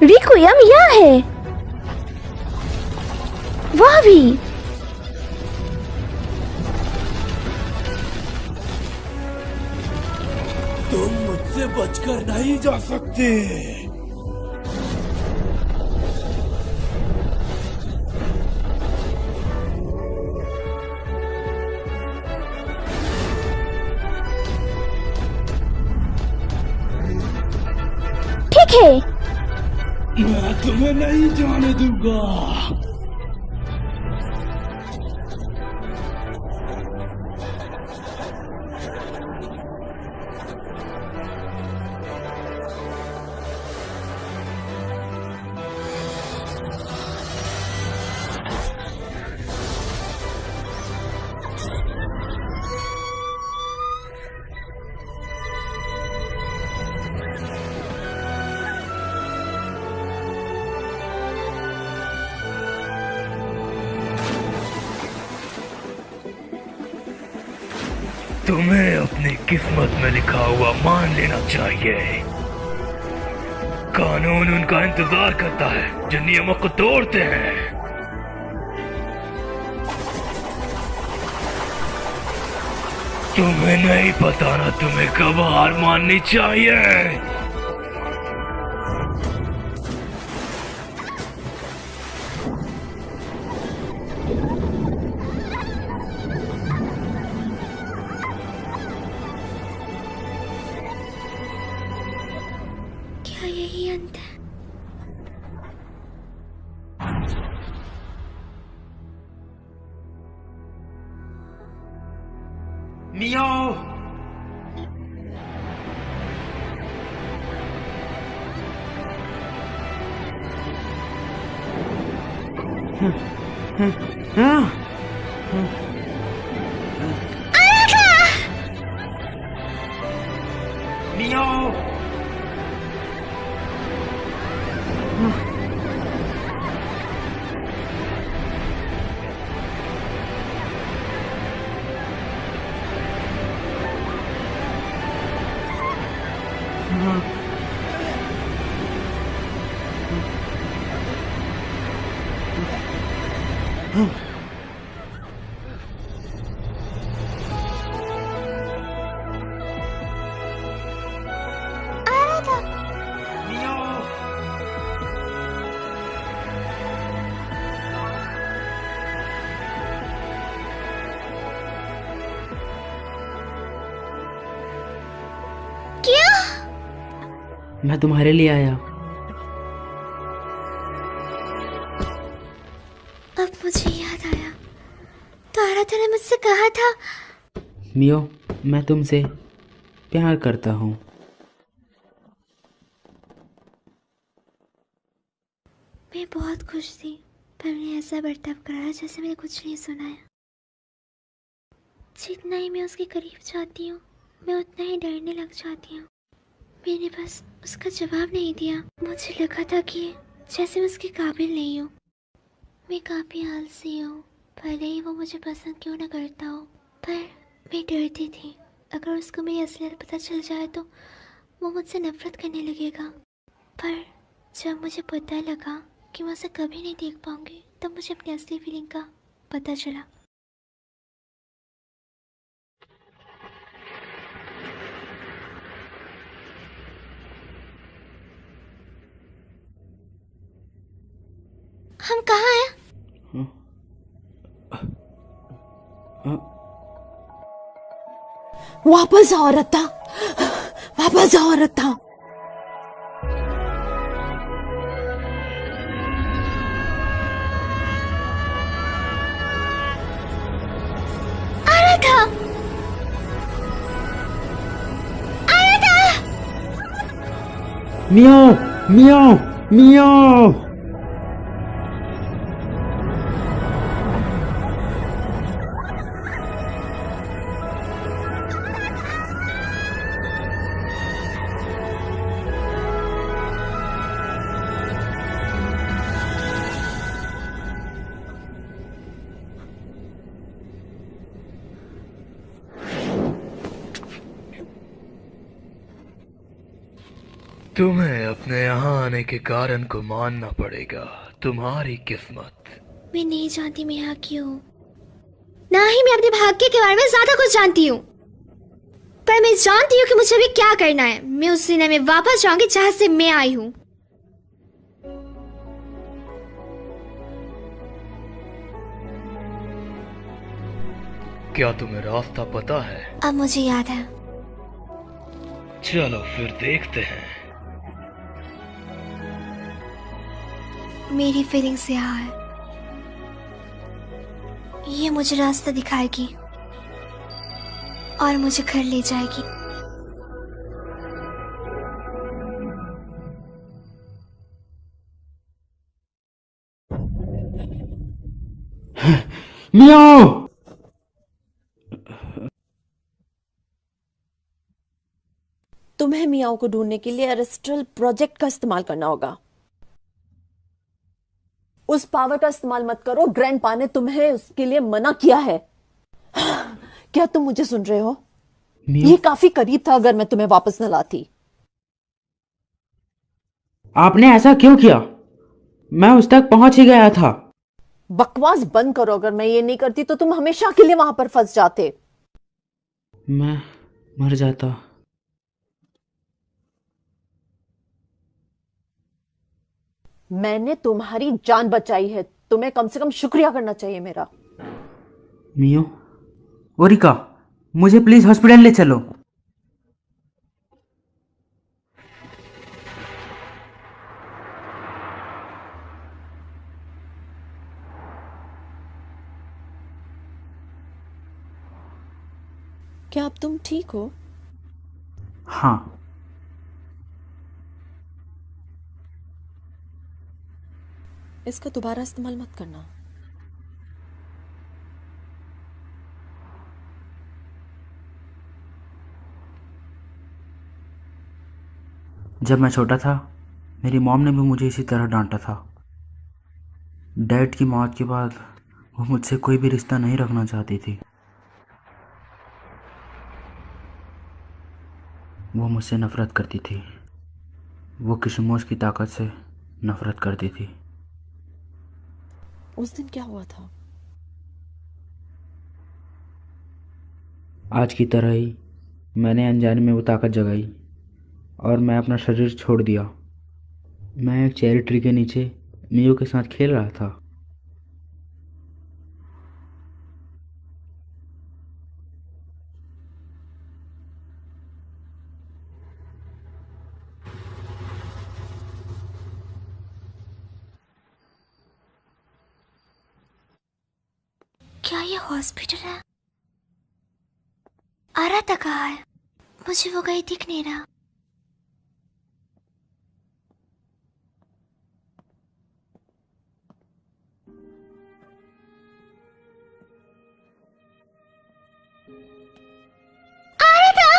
रिक्वियम यहाँ है, वह भी। तुम मुझसे बचकर नहीं जा सकते। ठीक है, मैं तुम्हें नहीं जाने दूंगा। तुम्हें अपनी किस्मत में लिखा हुआ मान लेना चाहिए। कानून उनका इंतजार करता है जो नियमों को तोड़ते हैं। तुम्हें नहीं पता ना तुम्हें कब हार माननी चाहिए। क्या यही अंत है? नियो, नियो, मैं तुम्हारे लिए आया। अब मुझे याद आया, तो आराधना ने मुझसे कहा था। मियो, मैं तुमसे प्यार करता हूँ। मैं बहुत खुश थी, पर मैंने ऐसा बर्ताव करा जैसे मैंने कुछ नहीं सुनाया। जितना ही मैं उसके करीब जाती हूँ, मैं उतना ही डरने लग जाती हूँ। मैंने बस उसका जवाब नहीं दिया। मुझे लगा था कि जैसे मैं उसके काबिल नहीं हूँ। मैं काफ़ी आलसी हूँ, भले ही वो मुझे पसंद क्यों ना करता हो, पर मैं डरती थी अगर उसको मेरी असलियत पता चल जाए तो वो मुझसे नफरत करने लगेगा। पर जब मुझे पता लगा कि मैं उसे कभी नहीं देख पाऊंगी, तब मुझे अपनी असली फीलिंग का पता चला। हम कहाँ हैं? वापस आओ रत्ता, वापस आओ रत्ता। मियाओ मियाओ मियाओ। तुम्हें अपने यहाँ आने के कारण को मानना पड़ेगा, तुम्हारी किस्मत। मैं नहीं जानती मैं यहाँ क्यों, ना ही मैं अपने भाग्य के बारे में ज्यादा कुछ जानती हूँ, पर मैं जानती हूँ कि मुझे अभी क्या करना है। मैं उस दुनिया में वापस जाऊंगी जहाँ से मैं आई हूँ। क्या तुम्हें रास्ता पता है? अब मुझे याद है। चलो फिर देखते हैं। मेरी फीलिंग्स यहाँ है, ये मुझे रास्ता दिखाएगी और मुझे घर ले जाएगी। मियाओ। तुम्हें मियाओ को ढूंढने के लिए एरिस्टल प्रोजेक्ट का इस्तेमाल करना होगा। उस पावर का इस्तेमाल मत करो, ग्रैंडपा ने तुम्हें उसके लिए मना किया है। क्या तुम मुझे सुन रहे हो? ये काफी करीब था अगर मैं तुम्हें वापस न लाती। आपने ऐसा क्यों किया? मैं उस तक पहुंच ही गया था। बकवास बंद करो, अगर मैं ये नहीं करती तो तुम हमेशा के लिए वहां पर फंस जाते। मैं मर जाता। मैंने तुम्हारी जान बचाई है, तुम्हें कम से कम शुक्रिया करना चाहिए मेरा। मियो, ओरिका, मुझे प्लीज हॉस्पिटल ले चलो। क्या अब तुम ठीक हो? हाँ। इसका दोबारा इस्तेमाल मत करना। जब मैं छोटा था मेरी मॉम ने भी मुझे इसी तरह डांटा था। डैड की मौत के बाद वो मुझसे कोई भी रिश्ता नहीं रखना चाहती थी। वो मुझसे नफरत करती थी। वो किशमोश की ताकत से नफरत करती थी। उस दिन क्या हुआ था? आज की तरह ही मैंने अनजाने में वो ताकत जगाई और मैं अपना शरीर छोड़ दिया। मैं एक चेरी ट्री के नीचे मियो के साथ खेल रहा था। क्या ये हॉस्पिटल है? आराता कहाँ है? मुझे वो कहीं दिख नहीं रहा। आराता!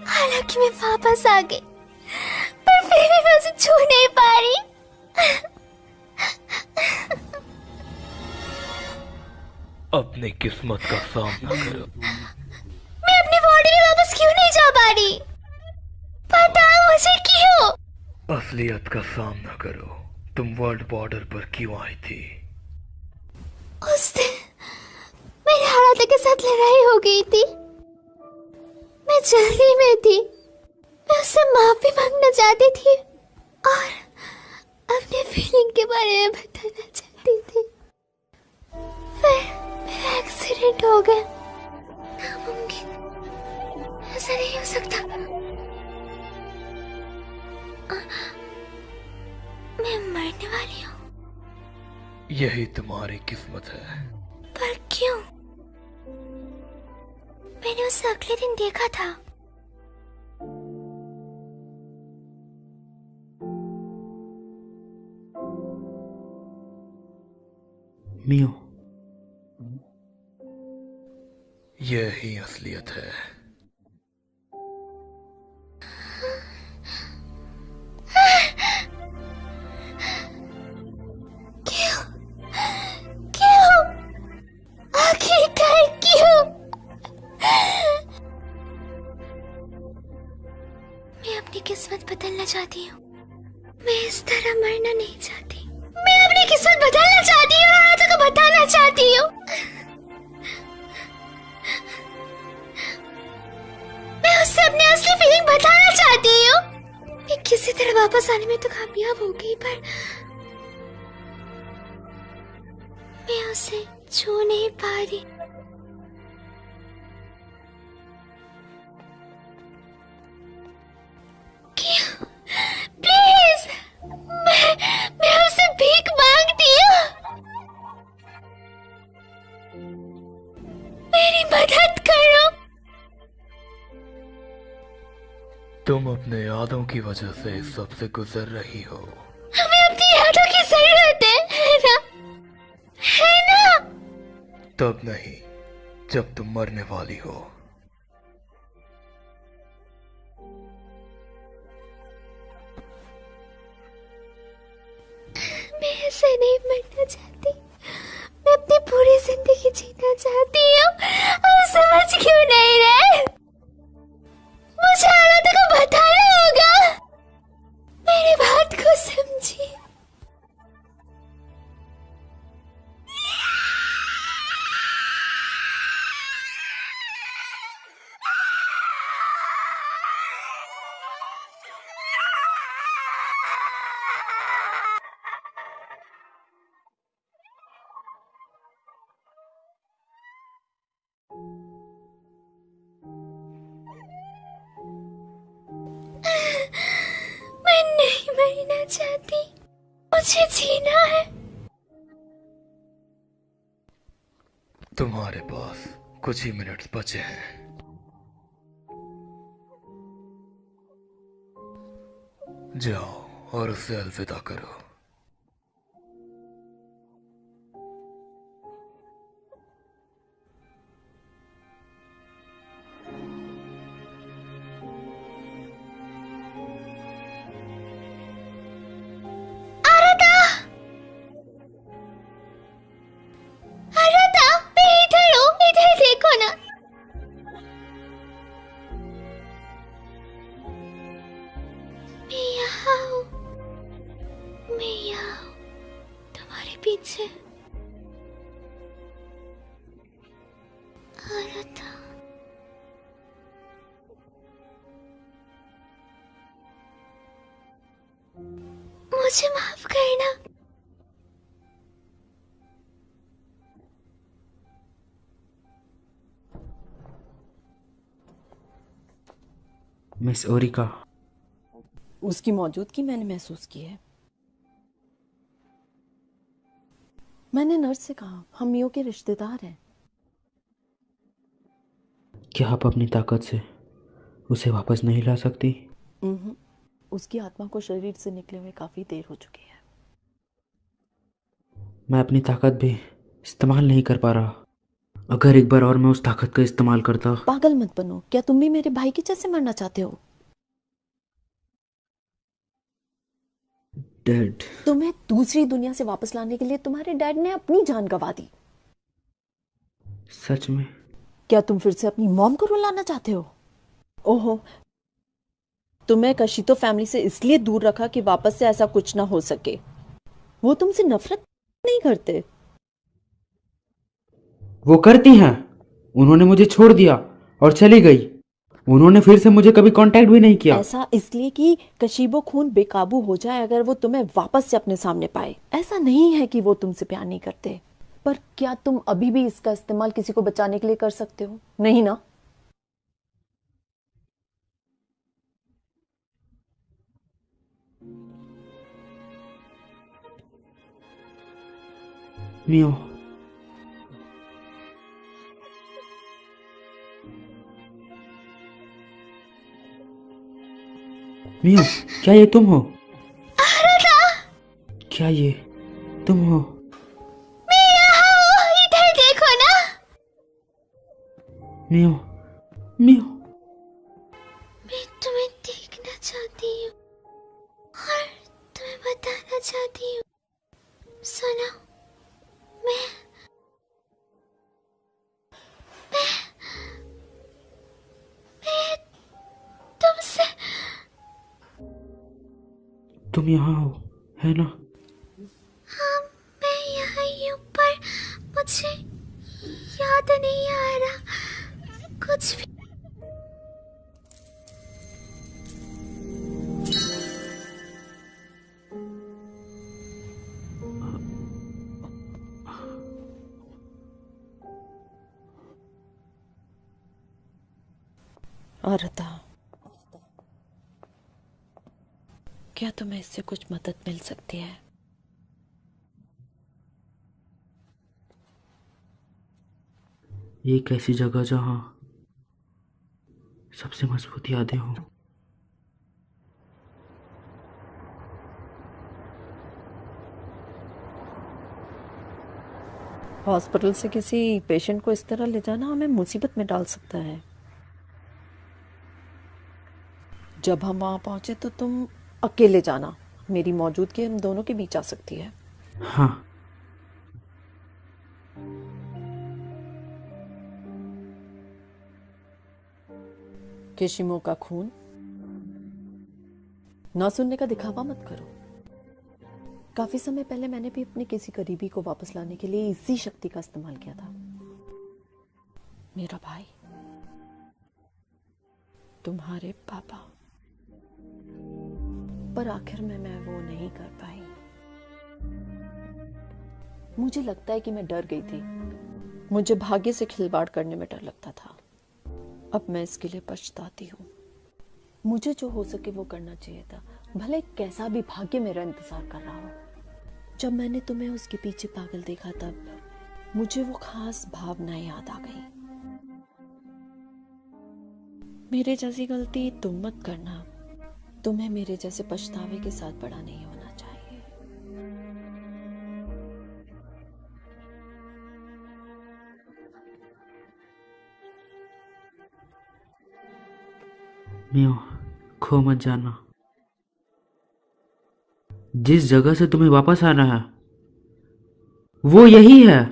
हालांकि मैं वापस आ गई, पर फिर भी मैं उसे छू नहीं पा रही। अपनी किस्मत का सामना करो। मैं अपनी बॉडी में वापस क्यों नहीं जा पा रही? बताओ मुझे क्यों? असलियत का सामना करो। तुम वर्ल्ड बॉर्डर पर क्यों आई थी? उस दिन मेरे हालात के साथ लड़ाई हो गई थी। मैं जल्दी में थी। मैं उससे माफी मांगना चाहती थी और अपने फीलिंग के बारे में बताना चाहती थी। फिर मेरा एक्सीडेंट हो गया। नामुमकिन, ऐसा नहीं हो सकता। मैं मरने वाली हूँ। यही तुम्हारी किस्मत है। पर क्यों? मैंने उसे अगले दिन देखा था। मियो, यही असलियत है। क्यों? क्यों? आखिरकार क्यों? मैं अपनी किस्मत बदलना चाहती हूँ। मैं इस तरह मरना नहीं चाहती। मैं अपनी किस्मत बदलना चाहती हूँ और आदत को बताना चाहती हूँ। मैं उससे अपनी असली फीलिंग बताना चाहती हूँ। मैं किसी तरह वापस आने में तो कामयाब हो गई, पर मैं उसे छू नहीं पा रही। क्यों? प्लीज, मैं उससे भीख मांगती हूँ। मेरी मदद करो। तुम अपने यादों की वजह से इस सब से गुजर रही हो। हमें अपनी यादों की जरूरत है ना? है ना? तब नहीं जब तुम मरने वाली हो। मैं ऐसे नहीं मरना चाहती। मैं अपनी पूरी जिंदगी जीना चाहती हूँ। और समझ क्यों नहीं रहे? मुझे हालात को बताना होगा। मेरी बात को समझिए। मैं नहीं मरना चाहती। मुझे जीना है। तुम्हारे पास कुछ ही मिनट्स बचे हैं। जाओ और उसे अलविदा करो। पीछे आ रहा था। मुझे माफ करना। मिस ओरिका, उसकी मौजूदगी मैंने महसूस की है। मैंने नर्स से कहा हम मियो के रिश्तेदार हैं। क्या आप अपनी ताकत से उसे वापस नहीं ला सकती? उसकी आत्मा को शरीर से निकले हुए काफी देर हो चुकी है। मैं अपनी ताकत भी इस्तेमाल नहीं कर पा रहा। अगर एक बार और मैं उस ताकत का इस्तेमाल करता। पागल मत बनो। क्या तुम भी मेरे भाई के जैसे मरना चाहते हो? डैड, तुम्हें दूसरी दुनिया से वापस लाने के लिए तुम्हारे डैड ने अपनी जान गंवा दी। सच में? क्या तुम फिर से अपनी मॉम को रुलाना चाहते हो? ओहो, तुम्हें कशितो फैमिली से इसलिए दूर रखा कि वापस से ऐसा कुछ ना हो सके। वो तुमसे नफरत नहीं करते। वो करती हैं। उन्होंने मुझे छोड़ दिया और चली गई। उन्होंने फिर से मुझे कभी कांटेक्ट भी नहीं किया। ऐसा इसलिए कि कशीबो खून बेकाबू हो जाए अगर वो तुम्हें वापस से अपने सामने पाए। ऐसा नहीं है कि वो तुमसे प्यार नहीं करते, पर क्या तुम अभी भी इसका इस्तेमाल किसी को बचाने के लिए कर सकते हो? नहीं ना? मियो, मियो, क्या ये तुम हो? क्या ये तुम हो? मैं यहाँ हूँ, इधर देखो ना। मियो, मियो, मैं तुम्हें देखना चाहती हूँ और तुम्हें बताना चाहती हूँ। सुनो, मैं तुमसे। तुम यहाँ हो, है ना? हाँ, मैं यहाँ ही हूँ, पर मुझे याद नहीं आ रहा कुछ भी। आरता, क्या तुम्हें इससे कुछ मदद मिल सकती है? एक ऐसी जगह जहाँ सबसे मजबूत यादें हों। हॉस्पिटल से किसी पेशेंट को इस तरह ले जाना हमें मुसीबत में डाल सकता है। जब हम वहां पहुंचे तो तुम अकेले जाना। मेरी मौजूदगी हम दोनों के बीच आ सकती है। हाँ। केशिमो का खून ना सुनने का दिखावा मत करो। काफी समय पहले मैंने भी अपने किसी करीबी को वापस लाने के लिए इसी शक्ति का इस्तेमाल किया था। मेरा भाई, तुम्हारे पापा, पर आखिर में मैं वो नहीं कर पाई। मुझे लगता है कि मैं डर गई थी। मुझे भाग्य से खिलवाड़ करने में डर लगता था। अब मैं इसके लिए पछताती हूँ। मुझे जो हो सके वो करना चाहिए था, भले कैसा भी भाग्य मेरा इंतजार कर रहा हो। जब मैंने तुम्हें उसके पीछे पागल देखा तब मुझे वो खास भावनाएं याद आ गई। मेरे जैसी गलती तुम मत करना। तुम्हें मेरे जैसे पछतावे के साथ बड़ा नहीं होना चाहिए। मियो, खो मत जाना। जिस जगह से तुम्हें वापस आना है वो यही है।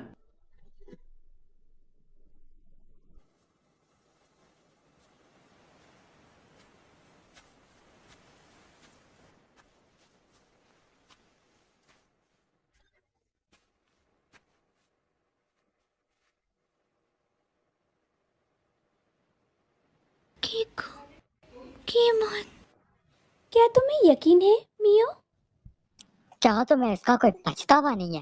क्या तुम्हें यकीन है मियो? क्या तुम्हें इसका कोई पछतावा नहीं है?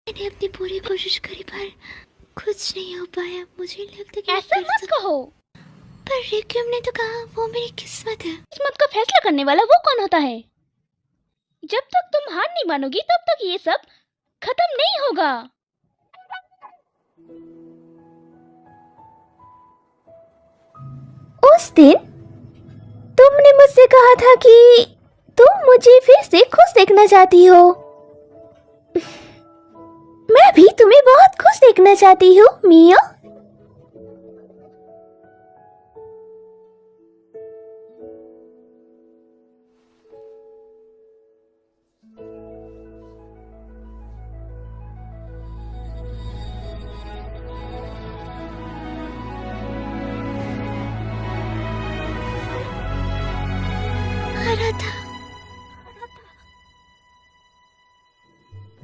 मैंने अपनी पूरी कोशिश करी पर कुछ नहीं हो पाया। मुझे लगता कि ऐसा मत कहो। पर रिक्यूम ने तो कहा वो मेरी किस्मत है। किस्मत का फैसला करने वाला वो कौन होता है? जब तक तुम हार नहीं मानोगी तब तक ये सब खत्म नहीं होगा। उस दिन तुमने मुझसे कहा था कि तुम मुझे फिर से खुश देखना चाहती हो। मैं भी तुम्हें बहुत खुश देखना चाहती हूँ मियो।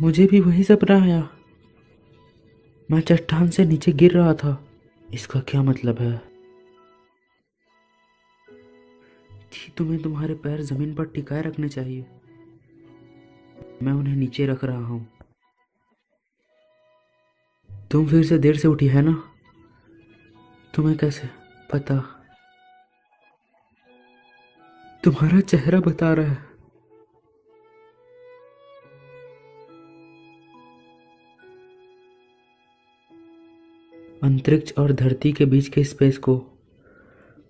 मुझे भी वही सपना आया। मैं चट्टान से नीचे गिर रहा था। इसका क्या मतलब है कि तुम्हें तुम्हारे पैर जमीन पर टिकाए रखने चाहिए। मैं उन्हें नीचे रख रहा हूं। तुम फिर से देर से उठी है ना? तुम्हें कैसे पता? तुम्हारा चेहरा बता रहा है। अंतरिक्ष और धरती के बीच के स्पेस को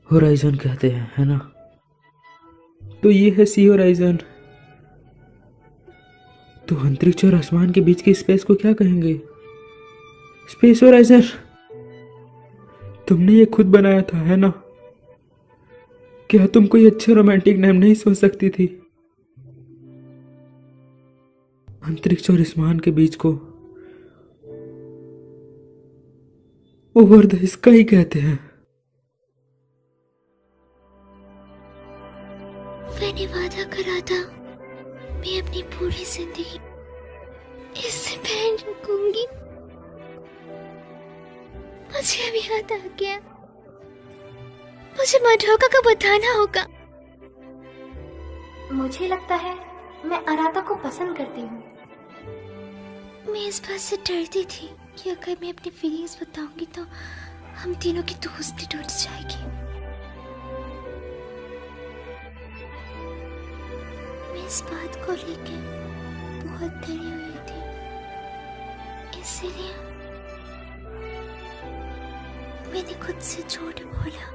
होराइजन कहते हैं, है ना? तो ये है सी होराइजन। तो अंतरिक्ष और आसमान के बीच के स्पेस को क्या कहेंगे? Space horizon. तुमने ये खुद बनाया था, है ना? क्या तुम कोई अच्छा रोमांटिक नाम नहीं सोच सकती थी? अंतरिक्ष और आसमान के बीच को ओवर द स्काई कहते हैं। मैंने वादा करा था मैं अपनी पूरी जिंदगी इससे पहन रखूंगी। मुझे अभी याद आ गया। मुझे मधोका को बताना होगा। मुझे लगता है मैं अराता को पसंद करती हूँ। मैं इस बात से डरती थी कि अगर मैं अपनी फीलिंग्स बताऊंगी तो हम तीनों की दोस्ती टूट जाएगी। मैं इस बात को लेकर बहुत डरी हुई थी, इसलिए मैंने खुद से झूठ बोला।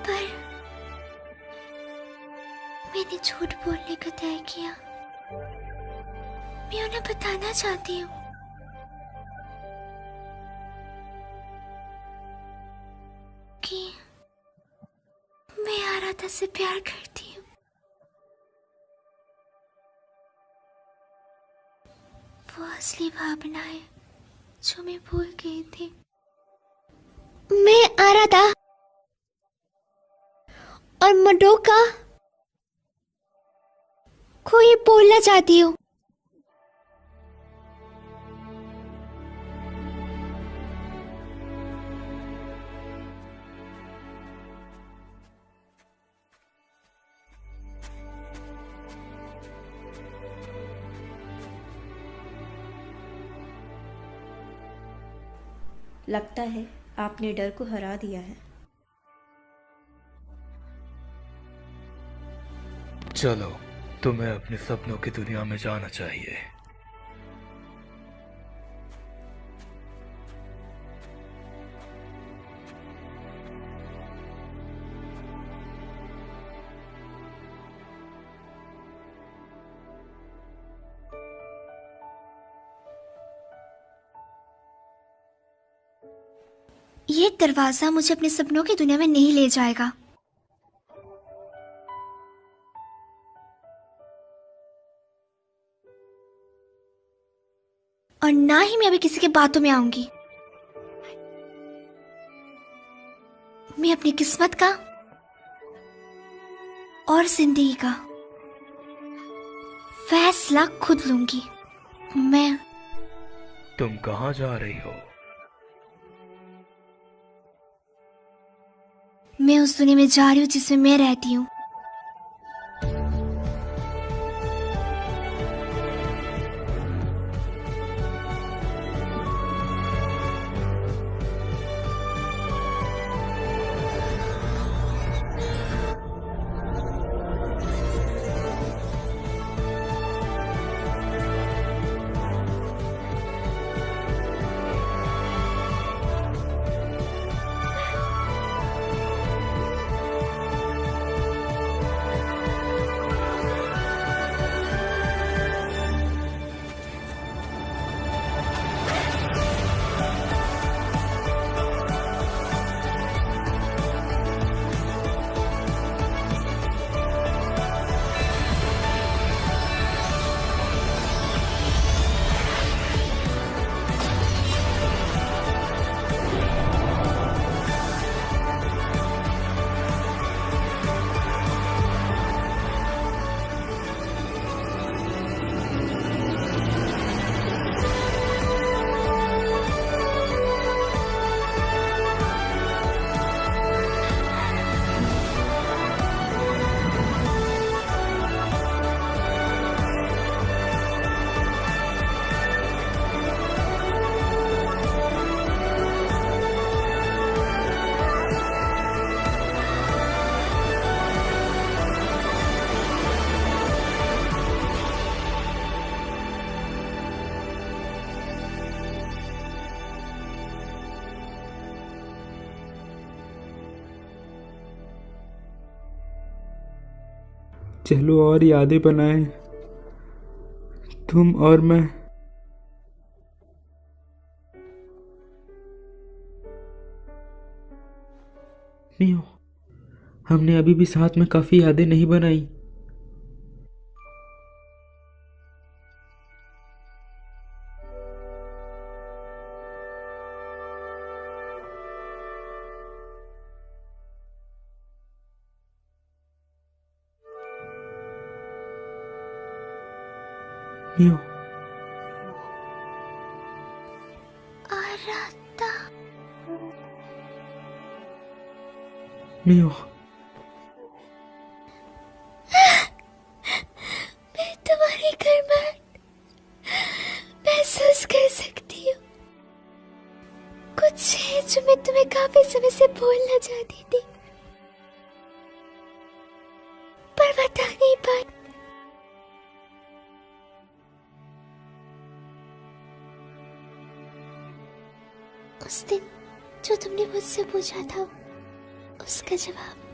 पर मैंने झूठ बोलने का तय किया। मैं उन्हें बताना चाहती हूँ कि मैं आराधा से प्यार करती हूँ। वो असली भावना है जो मैं भूल गई थी। मैं आराधा और मडोका को ये बोलना चाहती हूँ। लगता है आपने डर को हरा दिया है। चलो, तुम्हें अपने सपनों की दुनिया में जाना चाहिए। ये दरवाजा मुझे अपने सपनों की दुनिया में नहीं ले जाएगा। और ना ही मैं अभी किसी के बातों में आऊंगी। मैं अपनी किस्मत का और जिंदगी का फैसला खुद लूंगी। तुम कहाँ जा रही हो? मैं उस दुनिया में जा रही हूँ जिसमें मैं रहती हूँ। चलो और यादें बनाएं, तुम और मैं। नहीं हो, हमने अभी भी साथ में काफी यादें नहीं बनाई। मियो, आराता, मियो, मैं तुम्हारी गर्माहट महसूस कर सकती हूँ। कुछ है जो मैं तुम्हें काफी समय से बोलना चाहती थी, पर बता नहीं पाई। उस दिन जो तुमने मुझसे पूछा था, उसका जवाब